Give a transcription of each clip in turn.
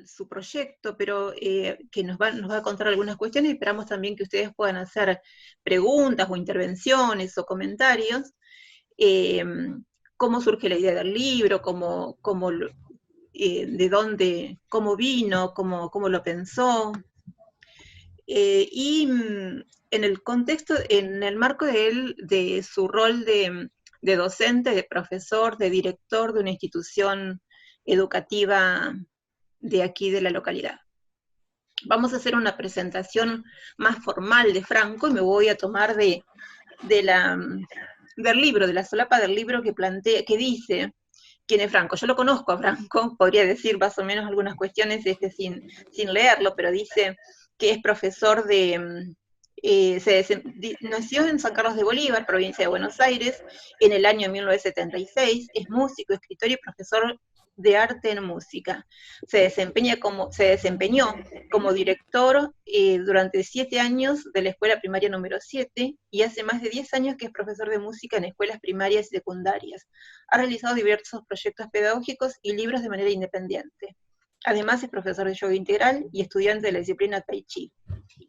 su proyecto, pero que nos va a contar algunas cuestiones. Esperamos también que ustedes puedan hacer preguntas o intervenciones o comentarios. eh, Cómo surge la idea del libro, de dónde, cómo vino, cómo lo pensó. En el contexto, en el marco de su rol de docente, de profesor, de director de una institución educativa de aquí de la localidad. Vamos a hacer una presentación más formal de Franco y me voy a tomar del libro, de la solapa del libro que dice quién es Franco. Yo lo conozco a Franco, podría decir más o menos algunas cuestiones sin leerlo, pero dice que es profesor nació en San Carlos de Bolívar, provincia de Buenos Aires, en el año 1976, es músico, escritor y profesor de arte en música. Se desempeñó como director durante 7 años de la escuela primaria número 7 y hace más de 10 años que es profesor de música en escuelas primarias y secundarias. Ha realizado diversos proyectos pedagógicos y libros de manera independiente. Además es profesor de yoga integral y estudiante de la disciplina Tai Chi.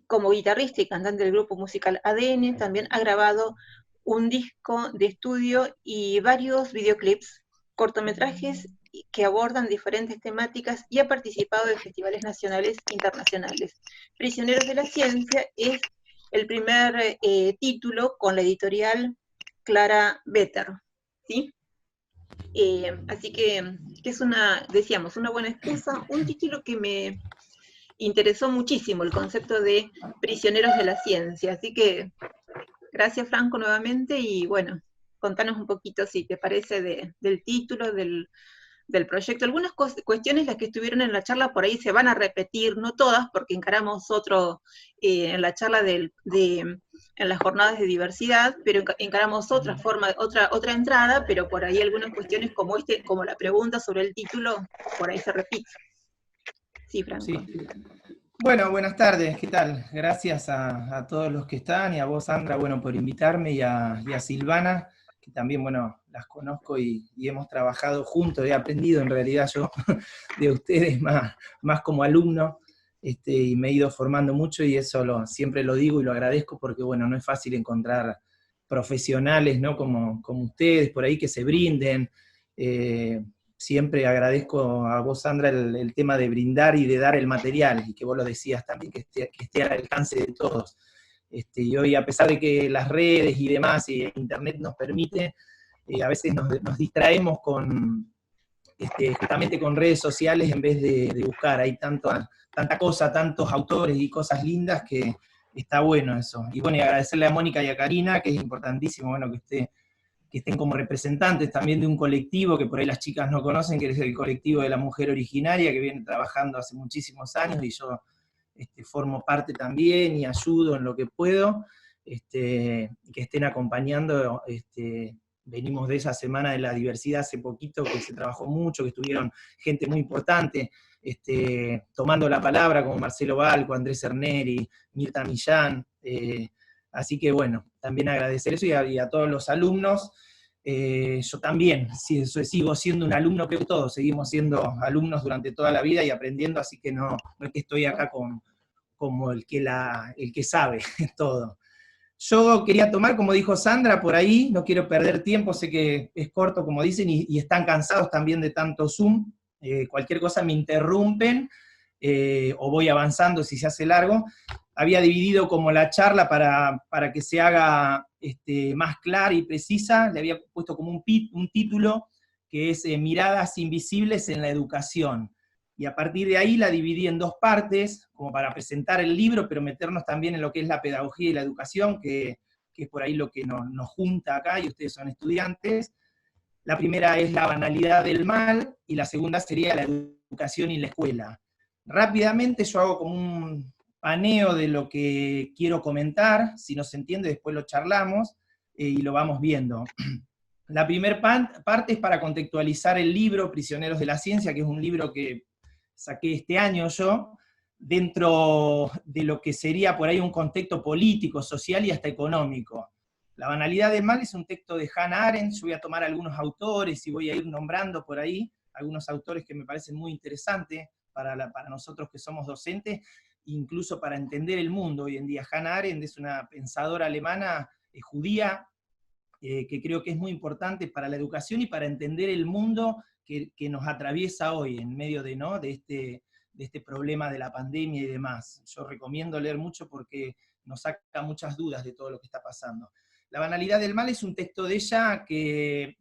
Como guitarrista y cantante del grupo musical ADN, también ha grabado un disco de estudio y varios videoclips, cortometrajes que abordan diferentes temáticas y ha participado en festivales nacionales e internacionales. Prisioneros de la Ciencia es el primer título con la editorial Clara Vetter, ¿sí? Así que es decíamos, una buena excusa, un título que me interesó muchísimo, el concepto de prisioneros de la ciencia. Así que gracias, Franco, nuevamente, y bueno, contanos un poquito, si te parece, del título, del proyecto. Algunas cuestiones, las que estuvieron en la charla, por ahí se van a repetir, no todas, porque encaramos otro en la charla en las jornadas de diversidad, pero encaramos otra entrada, pero por ahí algunas cuestiones como la pregunta sobre el título, por ahí se repite. Sí, Franco. Sí. Bueno, buenas tardes, ¿qué tal? Gracias a todos los que están y a vos, Sandra, bueno, por invitarme y a Silvana, que también, bueno, las conozco y hemos trabajado juntos, he aprendido en realidad yo de ustedes más como alumno, y me he ido formando mucho y eso siempre lo digo y lo agradezco porque, bueno, no es fácil encontrar profesionales, ¿no? Como ustedes por ahí que se brinden. Siempre agradezco a vos, Sandra, el tema de brindar y de dar el material, y que vos lo decías también, que esté al alcance de todos. Y hoy, a pesar de que las redes y demás, y Internet nos permite, a veces nos distraemos justamente con redes sociales en vez de buscar. Hay tanta cosa, tantos autores y cosas lindas que está bueno eso. Y bueno, y agradecerle a Mónica y a Karina, que es importantísimo, bueno, que estén como representantes también de un colectivo que por ahí las chicas no conocen, que es el colectivo de la mujer originaria, que viene trabajando hace muchísimos años, y yo formo parte también y ayudo en lo que puedo, que estén acompañando. Venimos de esa semana de la diversidad hace poquito, que se trabajó mucho, que estuvieron gente muy importante tomando la palabra, como Marcelo Balco, Andrés Cerneri, Mirta Millán. Así que bueno, también agradecer eso, y a todos los alumnos. Yo también sigo siendo un alumno, que todos seguimos siendo alumnos durante toda la vida y aprendiendo, así que no es que estoy acá como el que sabe todo. Yo quería tomar, como dijo Sandra, por ahí, no quiero perder tiempo, sé que es corto, como dicen, y están cansados también de tanto Zoom. Cualquier cosa me interrumpen, o voy avanzando si se hace largo. Había dividido como la charla para que se haga más clara y precisa, le había puesto como un título que es Miradas Invisibles en la Educación. Y a partir de ahí la dividí en dos partes, como para presentar el libro, pero meternos también en lo que es la pedagogía y la educación, que es por ahí lo que nos junta acá, y ustedes son estudiantes. La primera es la banalidad del mal, y la segunda sería la educación y la escuela. Rápidamente yo hago como un paneo de lo que quiero comentar, si no se entiende después lo charlamos, y lo vamos viendo. La primera parte es para contextualizar el libro Prisioneros de la Ciencia, que es un libro que saqué este año yo, dentro de lo que sería por ahí un contexto político, social y hasta económico. La banalidad del mal es un texto de Hannah Arendt. Yo voy a tomar algunos autores y voy a ir nombrando por ahí algunos autores que me parecen muy interesantes para nosotros que somos docentes, incluso para entender el mundo hoy en día. Hannah Arendt es una pensadora alemana, judía, que creo que es muy importante para la educación y para entender el mundo que nos atraviesa hoy en medio de, ¿no?, de este problema de la pandemia y demás. Yo recomiendo leer mucho porque nos saca muchas dudas de todo lo que está pasando. La banalidad del mal es un texto de ella que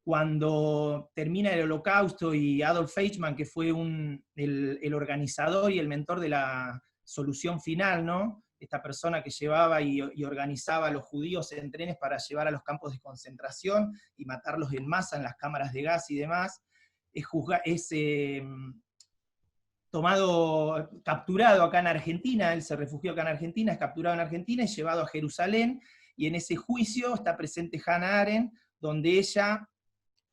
cuando termina el Holocausto y Adolf Eichmann, que fue el organizador y el mentor de la solución final, ¿no?, esta persona que llevaba y organizaba a los judíos en trenes para llevar a los campos de concentración y matarlos en masa en las cámaras de gas y demás, es capturado acá en Argentina, él se refugió acá en Argentina, es capturado en Argentina y llevado a Jerusalén, y en ese juicio está presente Hannah Arendt, donde ella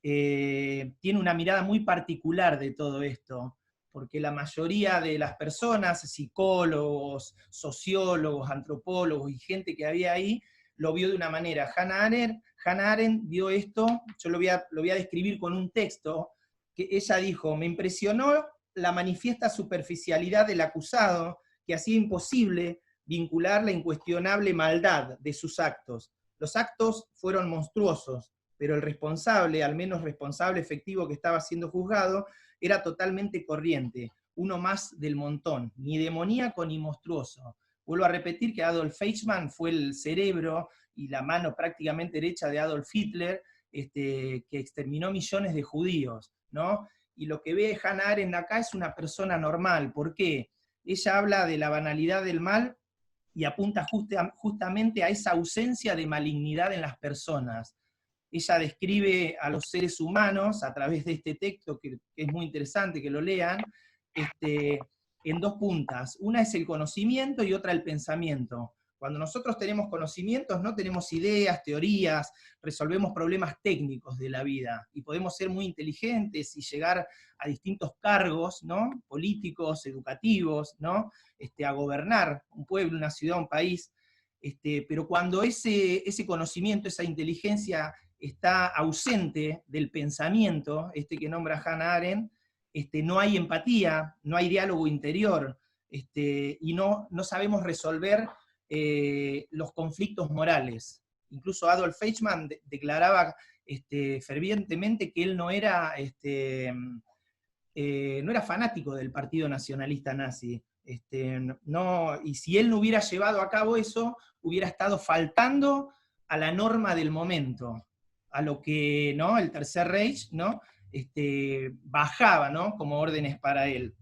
tiene una mirada muy particular de todo esto, porque la mayoría de las personas, psicólogos, sociólogos, antropólogos y gente que había ahí, lo vio de una manera. Hannah Arendt vio esto, yo lo voy a describir con un texto, que ella dijo: me impresionó la manifiesta superficialidad del acusado, que hacía imposible vincular la incuestionable maldad de sus actos. Los actos fueron monstruosos, pero el responsable, al menos responsable efectivo que estaba siendo juzgado, era totalmente corriente, uno más del montón, ni demoníaco ni monstruoso. Vuelvo a repetir que Adolf Eichmann fue el cerebro y la mano prácticamente derecha de Adolf Hitler, que exterminó millones de judíos, ¿no? Y lo que ve Hannah Arendt acá es una persona normal. ¿Por qué? Ella habla de la banalidad del mal y apunta justamente a esa ausencia de malignidad en las personas. Ella describe a los seres humanos, a través de este texto, que es muy interesante que lo lean, en dos puntas. Una es el conocimiento y otra el pensamiento. Cuando nosotros tenemos conocimientos, no tenemos ideas, teorías, resolvemos problemas técnicos de la vida, y podemos ser muy inteligentes y llegar a distintos cargos, ¿no?, políticos, educativos, ¿no?, a gobernar un pueblo, una ciudad, un país, pero cuando ese conocimiento, esa inteligencia está ausente del pensamiento, que nombra Hannah Arendt, no hay empatía, no hay diálogo interior, y no sabemos resolver los conflictos morales. Incluso Adolf Eichmann declaraba fervientemente que él no era fanático del Partido Nacionalista Nazi. Y si él no hubiera llevado a cabo eso, hubiera estado faltando a la norma del momento, a lo que, ¿no?, el Tercer Reich, ¿no?, bajaba, ¿no?, como órdenes para él.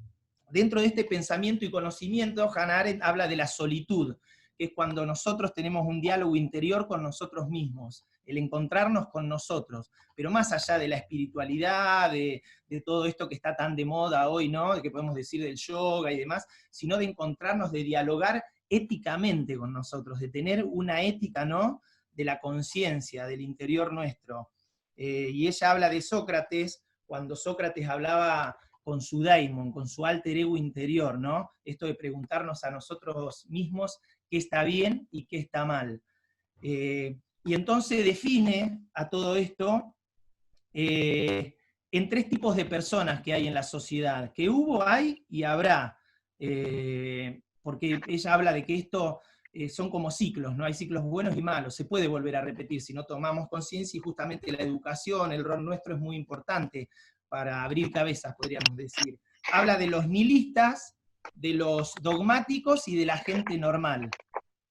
Dentro de este pensamiento y conocimiento, Hannah Arendt habla de la solitud, que es cuando nosotros tenemos un diálogo interior con nosotros mismos, el encontrarnos con nosotros, pero más allá de la espiritualidad, de todo esto que está tan de moda hoy, ¿no?, de que podemos decir del yoga y demás, sino de encontrarnos, de dialogar éticamente con nosotros, de tener una ética, ¿no?, de la conciencia, del interior nuestro. Y ella habla de Sócrates, cuando Sócrates hablaba con su daimon, con su alter ego interior, ¿no? Esto de preguntarnos a nosotros mismos qué está bien y qué está mal. Y entonces define a todo esto en tres tipos de personas que hay en la sociedad, que hubo, hay y habrá, porque ella habla de que esto son como ciclos, ¿no? Hay ciclos buenos y malos, se puede volver a repetir si no tomamos conciencia, y justamente la educación, el rol nuestro es muy importante para abrir cabezas, podríamos decir. Habla de los nihilistas, de los dogmáticos y de la gente normal.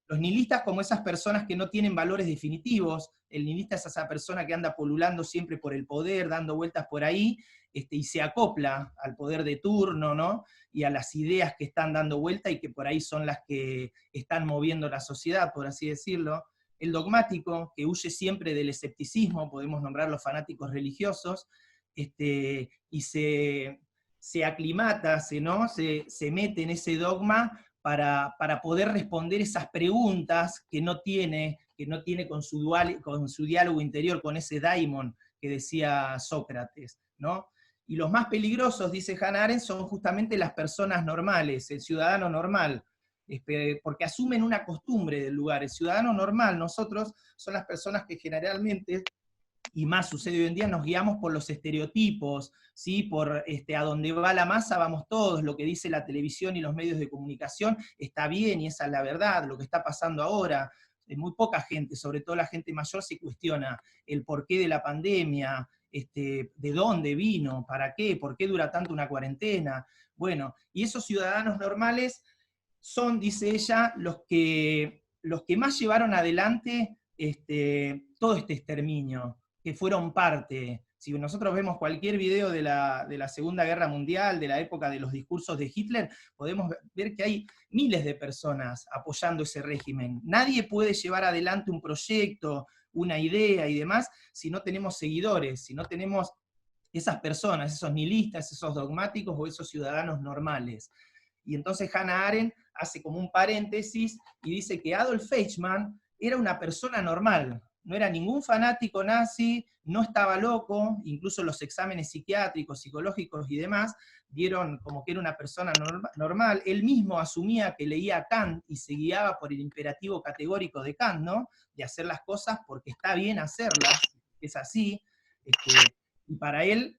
Los nihilistas como esas personas que no tienen valores definitivos. El nihilista es esa persona que anda polulando siempre por el poder, dando vueltas por ahí, y se acopla al poder de turno, ¿no?, y a las ideas que están dando vuelta y que por ahí son las que están moviendo la sociedad, por así decirlo. El dogmático, que huye siempre del escepticismo, podemos nombrar los fanáticos religiosos, y se aclimata, se mete en ese dogma para poder responder esas preguntas que no tiene con su diálogo interior, con ese daimon que decía Sócrates, ¿no? Y los más peligrosos, dice Hannah Arendt, son justamente las personas normales, el ciudadano normal, porque asumen una costumbre del lugar. El ciudadano normal, nosotros, son las personas que generalmente y más sucede hoy en día, nos guiamos por los estereotipos, ¿sí? Por a donde va la masa vamos todos, lo que dice la televisión y los medios de comunicación está bien y esa es la verdad, lo que está pasando ahora. Muy poca gente, sobre todo la gente mayor, se cuestiona el porqué de la pandemia, de dónde vino, para qué, por qué dura tanto una cuarentena. Bueno, y esos ciudadanos normales son, dice ella, los que más llevaron adelante todo este exterminio, que fueron parte. Si nosotros vemos cualquier video de la Segunda Guerra Mundial, de la época de los discursos de Hitler, podemos ver que hay miles de personas apoyando ese régimen. Nadie puede llevar adelante un proyecto, una idea y demás, si no tenemos seguidores, si no tenemos esas personas, esos nihilistas, esos dogmáticos o esos ciudadanos normales. Y entonces Hannah Arendt hace como un paréntesis y dice que Adolf Eichmann era una persona normal, no era ningún fanático nazi, no estaba loco, incluso los exámenes psiquiátricos, psicológicos y demás dieron como que era una persona normal. Él mismo asumía que leía a Kant y se guiaba por el imperativo categórico de Kant, ¿no? De hacer las cosas porque está bien hacerlas, es así. Y para él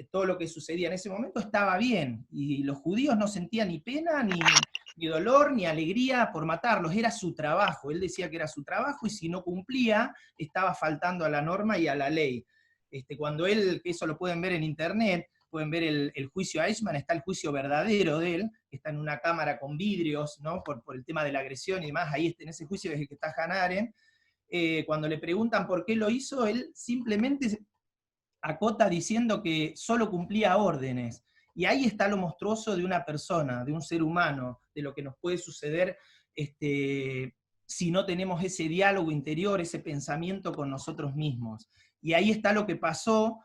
todo lo que sucedía en ese momento estaba bien, y los judíos no sentían ni pena, ni dolor, ni alegría por matarlos, era su trabajo, él decía que era su trabajo, y si no cumplía, estaba faltando a la norma y a la ley. Cuando él, que eso lo pueden ver en internet, pueden ver el juicio a Eichmann, está el juicio verdadero de él, que está en una cámara con vidrios, ¿no? por el tema de la agresión y demás, ahí en ese juicio es el que está Hannah Arendt. Cuando le preguntan por qué lo hizo, él simplemente acota diciendo que solo cumplía órdenes. Y ahí está lo monstruoso de una persona, de un ser humano, de lo que nos puede suceder si no tenemos ese diálogo interior, ese pensamiento con nosotros mismos. Y ahí está lo que pasó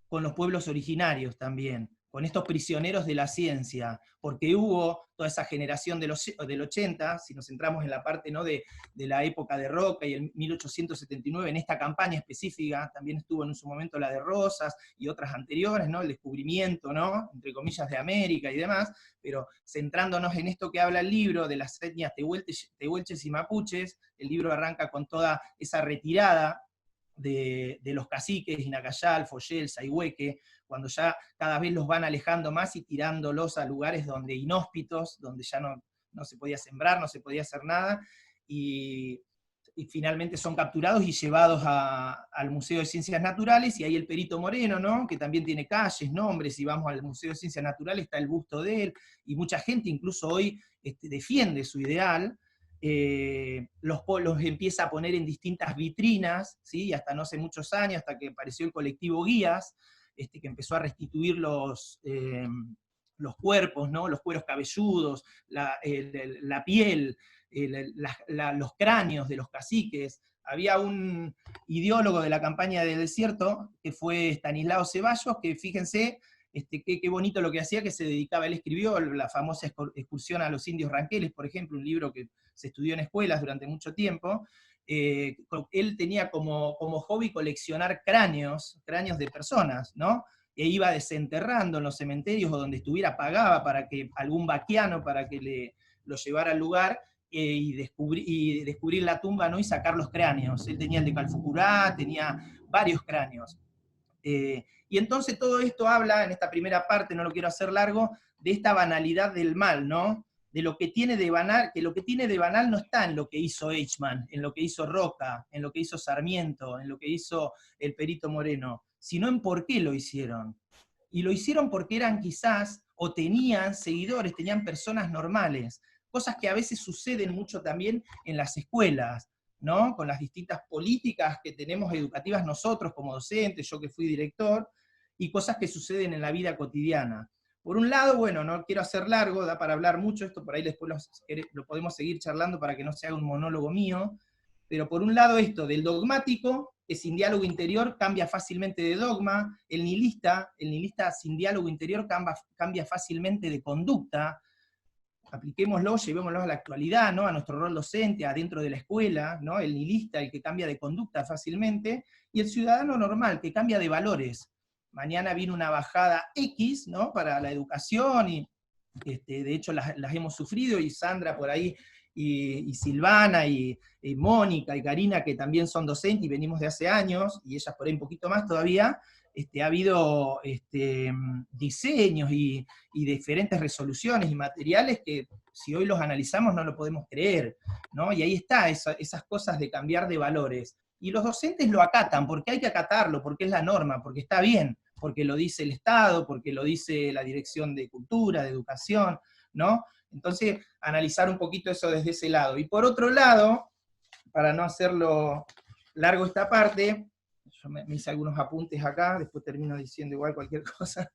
con los pueblos originarios también, con estos prisioneros de la ciencia, porque hubo toda esa generación del 80, si nos centramos en la parte, ¿no? de la época de Roca y el 1879, en esta campaña específica, también estuvo en su momento la de Rosas y otras anteriores, ¿no? El descubrimiento, ¿no? entre comillas, de América y demás, pero centrándonos en esto que habla el libro, de las etnias tehuelches y mapuches, el libro arranca con toda esa retirada de los caciques, Inacayal, Foyel, Sayhueque, cuando ya cada vez los van alejando más y tirándolos a lugares donde inhóspitos, donde ya no se podía sembrar, no se podía hacer nada, y finalmente son capturados y llevados al Museo de Ciencias Naturales, y ahí el Perito Moreno, ¿no? que también tiene calles, nombres, y vamos al Museo de Ciencias Naturales, está el busto de él, y mucha gente incluso hoy defiende su ideal. Los empieza a poner en distintas vitrinas, ¿sí? hasta no hace muchos años, hasta que apareció el colectivo Guías, que empezó a restituir los cuerpos, ¿no? los cueros cabelludos, la piel, los cráneos de los caciques. Había un ideólogo de la campaña del desierto, que fue Estanislao Ceballos, que fíjense, qué bonito lo que hacía, que se dedicaba, él escribió la famosa excursión a los indios ranqueles, por ejemplo, un libro que se estudió en escuelas durante mucho tiempo. Él tenía como hobby coleccionar cráneos de personas, ¿no? E iba desenterrando en los cementerios o donde estuviera, pagaba para que algún vaquiano, para que lo llevara al lugar, y descubrir la tumba, ¿no? y sacar los cráneos. Él tenía el de Calfucurá, tenía varios cráneos. Y entonces todo esto habla, en esta primera parte, no lo quiero hacer largo, de esta banalidad del mal, ¿no? De lo que tiene de banal, que lo que tiene de banal no está en lo que hizo Eichmann, en lo que hizo Roca, en lo que hizo Sarmiento, en lo que hizo el Perito Moreno, sino en por qué lo hicieron. Y lo hicieron porque eran quizás, o tenían seguidores, tenían personas normales, cosas que a veces suceden mucho también en las escuelas, ¿no? Con las distintas políticas que tenemos educativas nosotros como docentes, yo que fui director, y cosas que suceden en la vida cotidiana. Por un lado, bueno, no quiero hacer largo, da para hablar mucho, esto por ahí después lo podemos seguir charlando para que no se haga un monólogo mío, pero por un lado esto del dogmático, que sin diálogo interior cambia fácilmente de dogma, el nihilista sin diálogo interior cambia fácilmente de conducta. Apliquémoslo, llevémoslo a la actualidad, ¿no? a nuestro rol docente, adentro de la escuela, ¿no? el nihilista, el que cambia de conducta fácilmente, y el ciudadano normal, que cambia de valores. Mañana viene una bajada X, ¿no? para la educación, y de hecho las hemos sufrido, y Sandra por ahí y Silvana, y Mónica, y Karina, que también son docentes y venimos de hace años, y ellas por ahí un poquito más todavía, ha habido diseños y diferentes resoluciones y materiales que si hoy los analizamos no lo podemos creer, ¿no? Y ahí está esas cosas de cambiar de valores. Y los docentes lo acatan, porque hay que acatarlo, porque es la norma, porque está bien, porque lo dice el Estado, porque lo dice la Dirección de Cultura, de Educación, ¿no? Entonces, analizar un poquito eso desde ese lado. Y por otro lado, para no hacerlo largo esta parte, yo me hice algunos apuntes acá, después termino diciendo igual cualquier cosa,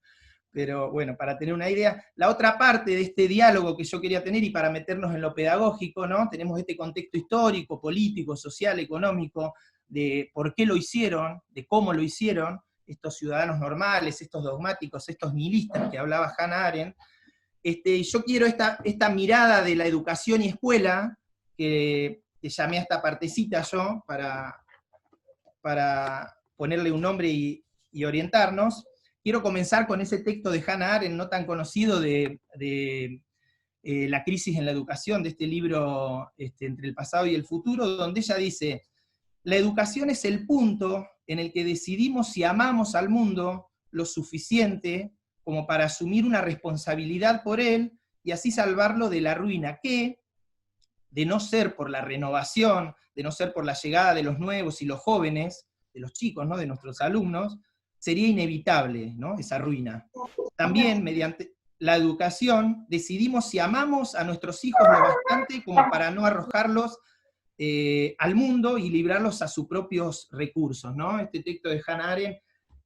pero bueno, para tener una idea. La otra parte de este diálogo que yo quería tener, y para meternos en lo pedagógico, ¿no? Tenemos este contexto histórico, político, social, económico, de por qué lo hicieron, de cómo lo hicieron, estos ciudadanos normales, estos dogmáticos, estos nihilistas que hablaba Hannah Arendt. Yo quiero esta mirada de la educación y escuela, que llamé a esta partecita yo, para ponerle un nombre y orientarnos. Quiero comenzar con ese texto de Hannah Arendt, no tan conocido, de La crisis en la educación, de este libro Entre el pasado y el futuro, donde ella dice: la educación es el punto en el que decidimos si amamos al mundo lo suficiente como para asumir una responsabilidad por él y así salvarlo de la ruina que, de no ser por la renovación, de no ser por la llegada de los nuevos y los jóvenes, de los chicos, ¿no?, de nuestros alumnos, sería inevitable, ¿no?, esa ruina. También, mediante la educación, decidimos si amamos a nuestros hijos lo bastante como para no arrojarlos al mundo y librarlos a sus propios recursos, ¿no? Este texto de Hannah Arendt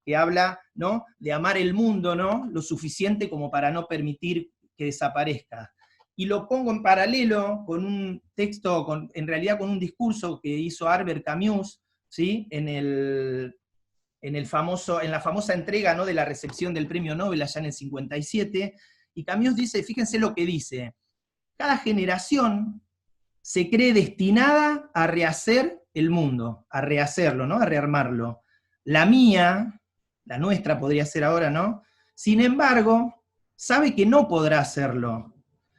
que habla, ¿no?, de amar el mundo, ¿no?, lo suficiente como para no permitir que desaparezca. Y lo pongo en paralelo con un texto, en realidad con un discurso que hizo Albert Camus, ¿sí?, en la famosa entrega, ¿no?, de la recepción del premio Nobel allá en el 57, y Camus dice, fíjense lo que dice: cada generación se cree destinada a rehacer el mundo, a rehacerlo, ¿no?, a rearmarlo. La mía, la nuestra podría ser ahora, ¿no?, sin embargo, sabe que no podrá hacerlo,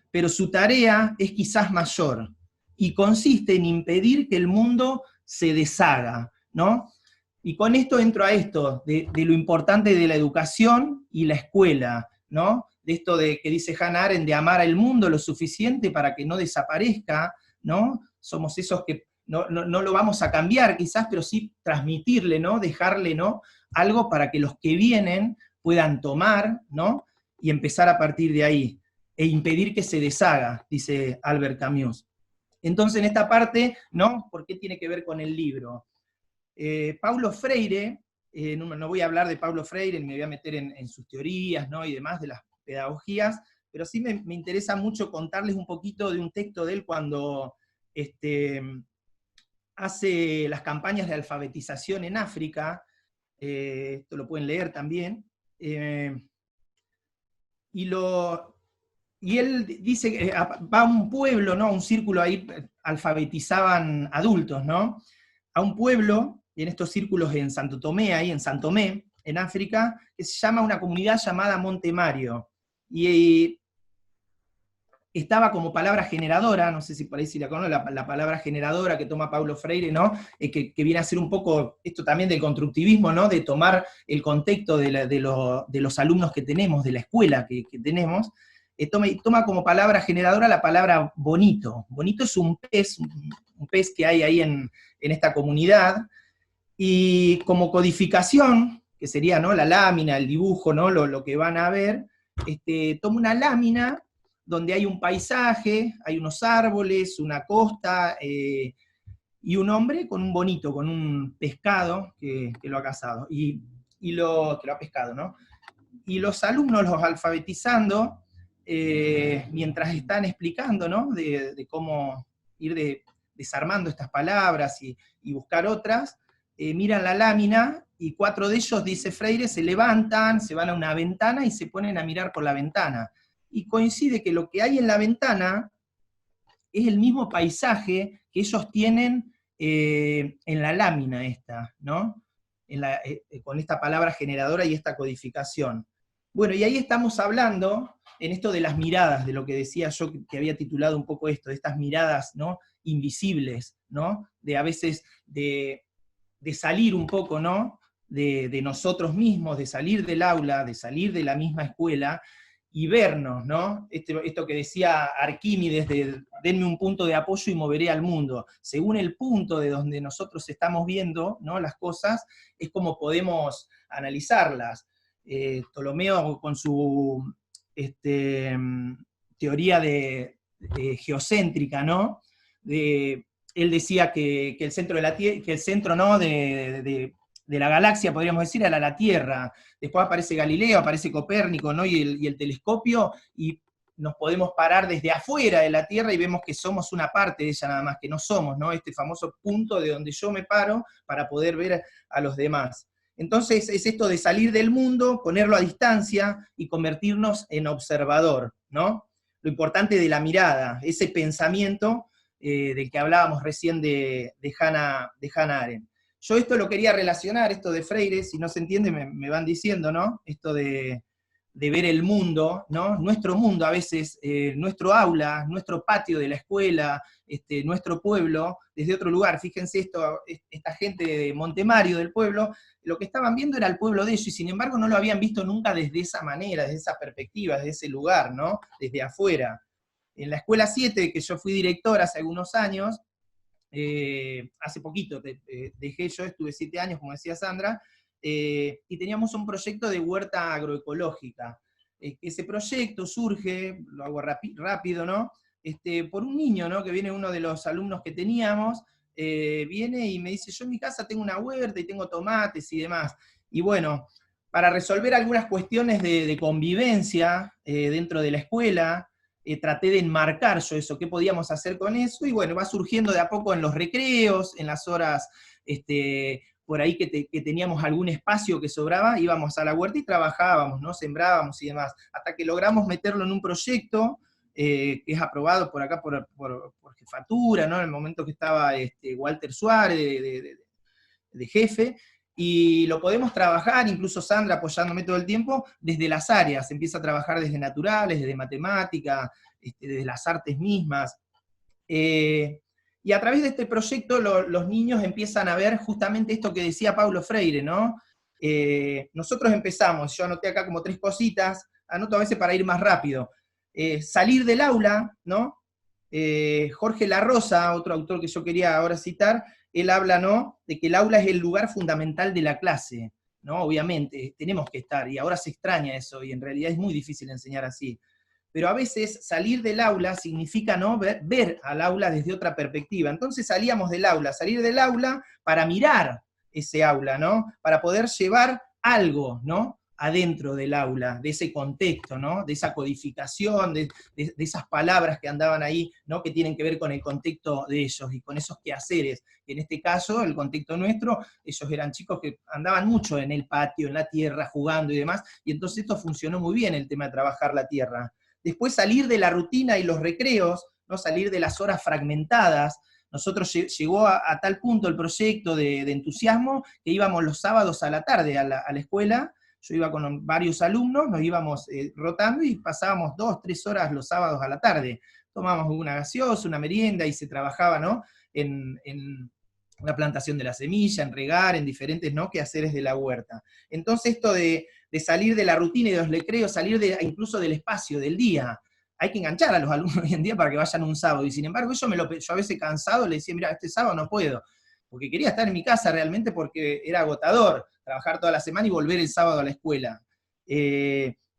pero su tarea es quizás mayor, y consiste en impedir que el mundo se deshaga, ¿no? Y con esto entro a esto, de lo importante de la educación y la escuela, ¿no? De esto de que dice Hannah Arendt, de amar al mundo lo suficiente para que no desaparezca, ¿no? Somos esos que no lo vamos a cambiar quizás, pero sí transmitirle, ¿no?, dejarle, ¿no?, algo para que los que vienen puedan tomar, ¿no?, y empezar a partir de ahí, e impedir que se deshaga, dice Albert Camus. Entonces, en esta parte, ¿no?, ¿por qué tiene que ver con el libro? Paulo Freire, no voy a hablar de Paulo Freire, me voy a meter en sus teorías, ¿no?, y demás de las pedagogías, pero sí me interesa mucho contarles un poquito de un texto de él cuando hace las campañas de alfabetización en África. Esto lo pueden leer también, y él dice que va a un pueblo, ¿no?, a un círculo ahí, alfabetizaban adultos, ¿no?, a un pueblo, en estos círculos en Santo Tomé, ahí en San Tomé, en África, que se llama una comunidad llamada Monte Mario, y estaba como palabra generadora, no sé si por ahí si la conocen, la palabra generadora que toma Paulo Freire, ¿no?, que viene a ser un poco esto también del constructivismo, ¿no?, de tomar el contexto de los alumnos que tenemos, de la escuela que tenemos, toma como palabra generadora la palabra bonito. Bonito es un pez que hay ahí en esta comunidad, y como codificación, que sería, ¿no?, la lámina, el dibujo, ¿no?, lo que van a ver, toma una lámina donde hay un paisaje, hay unos árboles, una costa, y un hombre con un bonito, con un pescado que lo ha cazado, que lo ha pescado, ¿no? Y los alumnos los alfabetizando, mientras están explicando, ¿no?, de cómo ir desarmando estas palabras y buscar otras, miran la lámina, y 4 de ellos, dice Freire, se levantan, se van a una ventana y se ponen a mirar por la ventana. Y coincide que lo que hay en la ventana es el mismo paisaje que ellos tienen en la lámina esta, ¿no?, con esta palabra generadora y esta codificación. Bueno, y ahí estamos hablando en esto de las miradas, de lo que decía yo, que había titulado un poco esto, de estas miradas, ¿no?, invisibles, ¿no?, de a veces de salir un poco, ¿no?, de nosotros mismos, de salir del aula, de salir de la misma escuela, y vernos, ¿no? Esto que decía Arquímedes, de denme un punto de apoyo y moveré al mundo. Según el punto de donde nosotros estamos viendo, ¿no?, las cosas, es como podemos analizarlas. Ptolomeo, con su teoría geocéntrica, ¿no?, él decía que el centro de la Tierra, que el centro, ¿no?, de la galaxia, podríamos decir, era la Tierra. Después aparece Galileo, aparece Copérnico, ¿no?, y el telescopio, y nos podemos parar desde afuera de la Tierra y vemos que somos una parte de ella nada más, que no somos, ¿no?, este famoso punto de donde yo me paro para poder ver a los demás. Entonces es esto de salir del mundo, ponerlo a distancia y convertirnos en observador, ¿no? Lo importante de la mirada, ese pensamiento del que hablábamos recién de Hannah Arendt. Yo esto lo quería relacionar, esto de Freire, si no se entiende me van diciendo, ¿no? Esto de ver el mundo, ¿no? Nuestro mundo a veces, nuestro aula, nuestro patio de la escuela, nuestro pueblo, desde otro lugar. Fíjense esta gente de Montemario, del pueblo, lo que estaban viendo era el pueblo de ellos, y sin embargo no lo habían visto nunca desde esa manera, desde esa perspectiva, desde ese lugar, ¿no?, desde afuera. En la escuela 7, que yo fui director hace algunos años, hace poquito dejé yo, estuve 7 años, como decía Sandra, y teníamos un proyecto de huerta agroecológica. Ese proyecto surge, lo hago rápido, ¿no?, por un niño, ¿no?, que viene, uno de los alumnos que teníamos, viene y me dice, yo en mi casa tengo una huerta y tengo tomates y demás. Y bueno, para resolver algunas cuestiones de convivencia dentro de la escuela, traté de enmarcar yo eso, qué podíamos hacer con eso, y bueno, va surgiendo de a poco en los recreos, en las horas por ahí que teníamos algún espacio que sobraba, íbamos a la huerta y trabajábamos, ¿no?, sembrábamos y demás, hasta que logramos meterlo en un proyecto que es aprobado por acá por jefatura, ¿no?, en el momento que estaba Walter Suárez de jefe, y lo podemos trabajar, incluso Sandra apoyándome todo el tiempo, desde las áreas. Empieza a trabajar desde naturales, desde matemática, desde las artes mismas. Y a través de este proyecto los niños empiezan a ver justamente esto que decía Paulo Freire, ¿no? Nosotros empezamos, yo anoté acá como 3 cositas, anoto a veces para ir más rápido. Salir del aula, ¿no? Jorge La Rosa, otro autor que yo quería ahora citar, él habla, ¿no?, de que el aula es el lugar fundamental de la clase, ¿no? Obviamente, tenemos que estar, y ahora se extraña eso, y en realidad es muy difícil enseñar así. Pero a veces salir del aula significa, ¿no?, ver al aula desde otra perspectiva. Entonces salíamos del aula, salir del aula para mirar ese aula, ¿no?, para poder llevar algo, ¿no?, adentro del aula, de ese contexto, ¿no?, de esa codificación, de esas palabras que andaban ahí, ¿no?, que tienen que ver con el contexto de ellos y con esos quehaceres. En este caso, el contexto nuestro, ellos eran chicos que andaban mucho en el patio, en la tierra, jugando y demás, y entonces esto funcionó muy bien, el tema de trabajar la tierra. Después salir de la rutina y los recreos, ¿no?, salir de las horas fragmentadas. Nosotros llegó a tal punto el proyecto de entusiasmo que íbamos los sábados a la tarde a la escuela. Yo iba con varios alumnos, nos íbamos rotando y pasábamos 2, 3 horas los sábados a la tarde. Tomábamos una gaseosa, una merienda, y se trabajaba, ¿no?, en la plantación de la semilla, en regar, en diferentes, ¿no?, quehaceres de la huerta. Entonces esto de salir de la rutina y de los recreos, salir incluso del espacio, del día. Hay que enganchar a los alumnos hoy en día para que vayan un sábado, y sin embargo yo a veces cansado le decía, mira, este sábado no puedo, porque quería estar en mi casa realmente, porque era agotador trabajar toda la semana y volver el sábado a la escuela.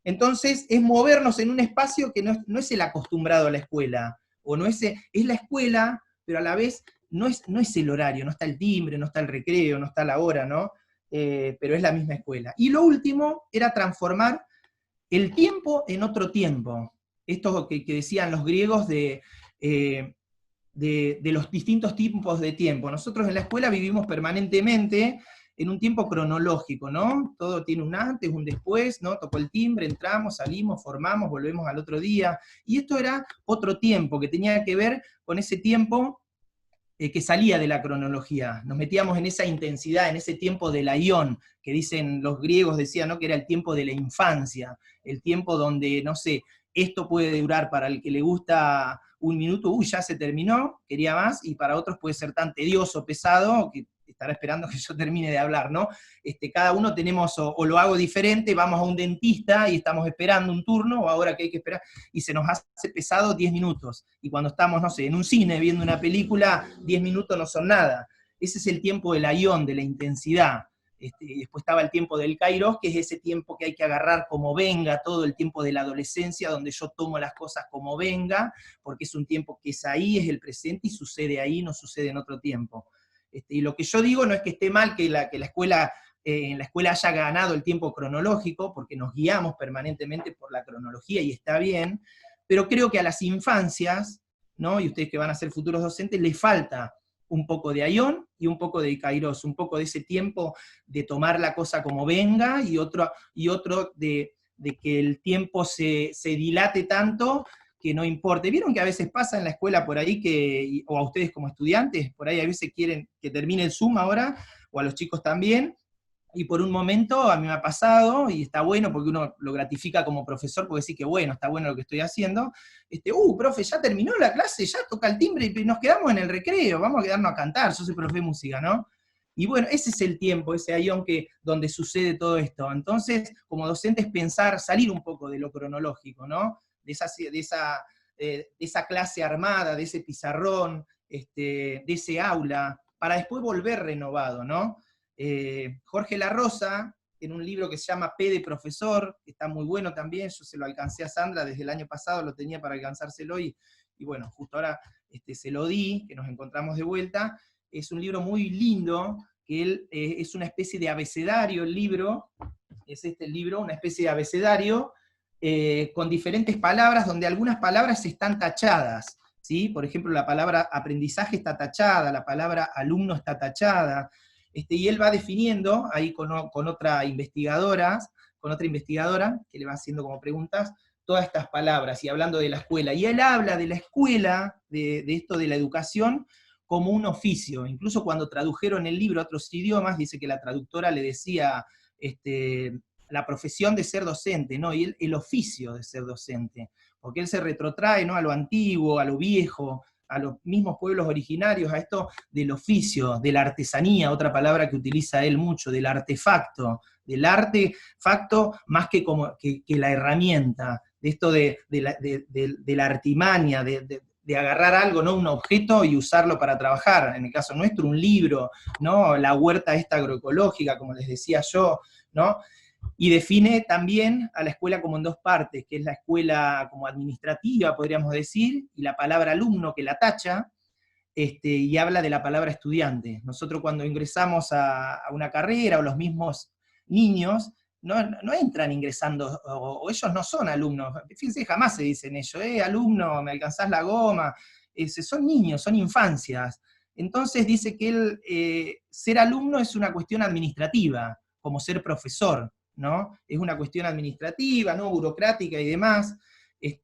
Entonces es movernos en un espacio que no es el acostumbrado a la escuela, o no es la escuela, pero a la vez no es el horario, no está el timbre, no está el recreo, no está la hora, ¿no? Pero es la misma escuela. Y lo último era transformar el tiempo en otro tiempo. Esto que decían los griegos de los distintos tipos de tiempo. Nosotros en la escuela vivimos permanentemente en un tiempo cronológico, ¿no? Todo tiene un antes, un después, ¿no? Tocó el timbre, entramos, salimos, formamos, volvemos al otro día. Y esto era otro tiempo que tenía que ver con ese tiempo que salía de la cronología. Nos metíamos en esa intensidad, en ese tiempo del aión, que dicen los griegos, decían, ¿no?, que era el tiempo de la infancia, el tiempo donde, no sé, esto puede durar para el que le gusta un minuto, ya se terminó, quería más, y para otros puede ser tan tedioso, pesado, que estará esperando que yo termine de hablar, ¿no? Cada uno tenemos, o lo hago diferente, vamos a un dentista y estamos esperando un turno, o ahora que hay que esperar, y se nos hace pesado 10 minutos. Y cuando estamos, no sé, en un cine viendo una película, 10 minutos no son nada. Ese es el tiempo del ayón, de la intensidad. Y después estaba el tiempo del kairos, que es ese tiempo que hay que agarrar como venga, todo el tiempo de la adolescencia, donde yo tomo las cosas como venga, porque es un tiempo que es ahí, es el presente, y sucede ahí, no sucede en otro tiempo. Y lo que yo digo no es que esté mal que la escuela, en la escuela haya ganado el tiempo cronológico, porque nos guiamos permanentemente por la cronología y está bien, pero creo que a las infancias, ¿no? Y ustedes que van a ser futuros docentes, les falta un poco de ayón y un poco de kairos, un poco de ese tiempo de tomar la cosa como venga, y otro de que el tiempo se dilate tanto que no importe. ¿Vieron que a veces pasa en la escuela por ahí, o a ustedes como estudiantes, por ahí a veces quieren que termine el Zoom ahora, o a los chicos también, y por un momento a mí me ha pasado, y está bueno porque uno lo gratifica como profesor, porque sí que bueno, está bueno lo que estoy haciendo, profe, ya terminó la clase, ya toca el timbre y nos quedamos en el recreo, vamos a quedarnos a cantar, yo soy profe de música, ¿no? Y bueno, ese es el tiempo, ese ayón donde sucede todo esto. Entonces, como docentes, pensar, salir un poco de lo cronológico, ¿no? De esa clase armada, de ese pizarrón, de ese aula, para después volver renovado, ¿no? Jorge La Rosa, en un libro que se llama P de Profesor, que está muy bueno también, yo se lo alcancé a Sandra desde el año pasado, lo tenía para alcanzárselo, y bueno, justo ahora se lo di, que nos encontramos de vuelta. Es un libro muy lindo, que él es una especie de abecedario, el libro, es el libro, una especie de abecedario, con diferentes palabras, donde algunas palabras están tachadas, ¿sí? Por ejemplo, la palabra aprendizaje está tachada, la palabra alumno está tachada, y él va definiendo, ahí con otra investigadora, que le va haciendo como preguntas, todas estas palabras, y hablando de la escuela. Y él habla de la escuela, de esto de la educación, como un oficio. Incluso cuando tradujeron el libro a otros idiomas, dice que la traductora le decía la profesión de ser docente, ¿no? Y el oficio de ser docente, porque él se retrotrae, ¿no?, a lo antiguo, a lo viejo, a los mismos pueblos originarios, a esto del oficio, de la artesanía, otra palabra que utiliza él mucho, del artefacto, del artefacto más que la herramienta, de esto de la artimaña, de agarrar algo, ¿no?, un objeto, y usarlo para trabajar, en el caso nuestro, un libro, ¿no?, la huerta esta agroecológica, como les decía yo, ¿no? Y define también a la escuela como en dos partes, que es la escuela como administrativa, podríamos decir, y la palabra alumno, que la tacha, y habla de la palabra estudiante. Nosotros cuando ingresamos a una carrera, o los mismos niños, no entran ingresando, o ellos no son alumnos, fíjense, jamás se dicen ellos, alumno, me alcanzás la goma, son niños, son infancias. Entonces dice que ser alumno es una cuestión administrativa, como ser profesor, ¿no? Es una cuestión administrativa, ¿no?, burocrática y demás. Él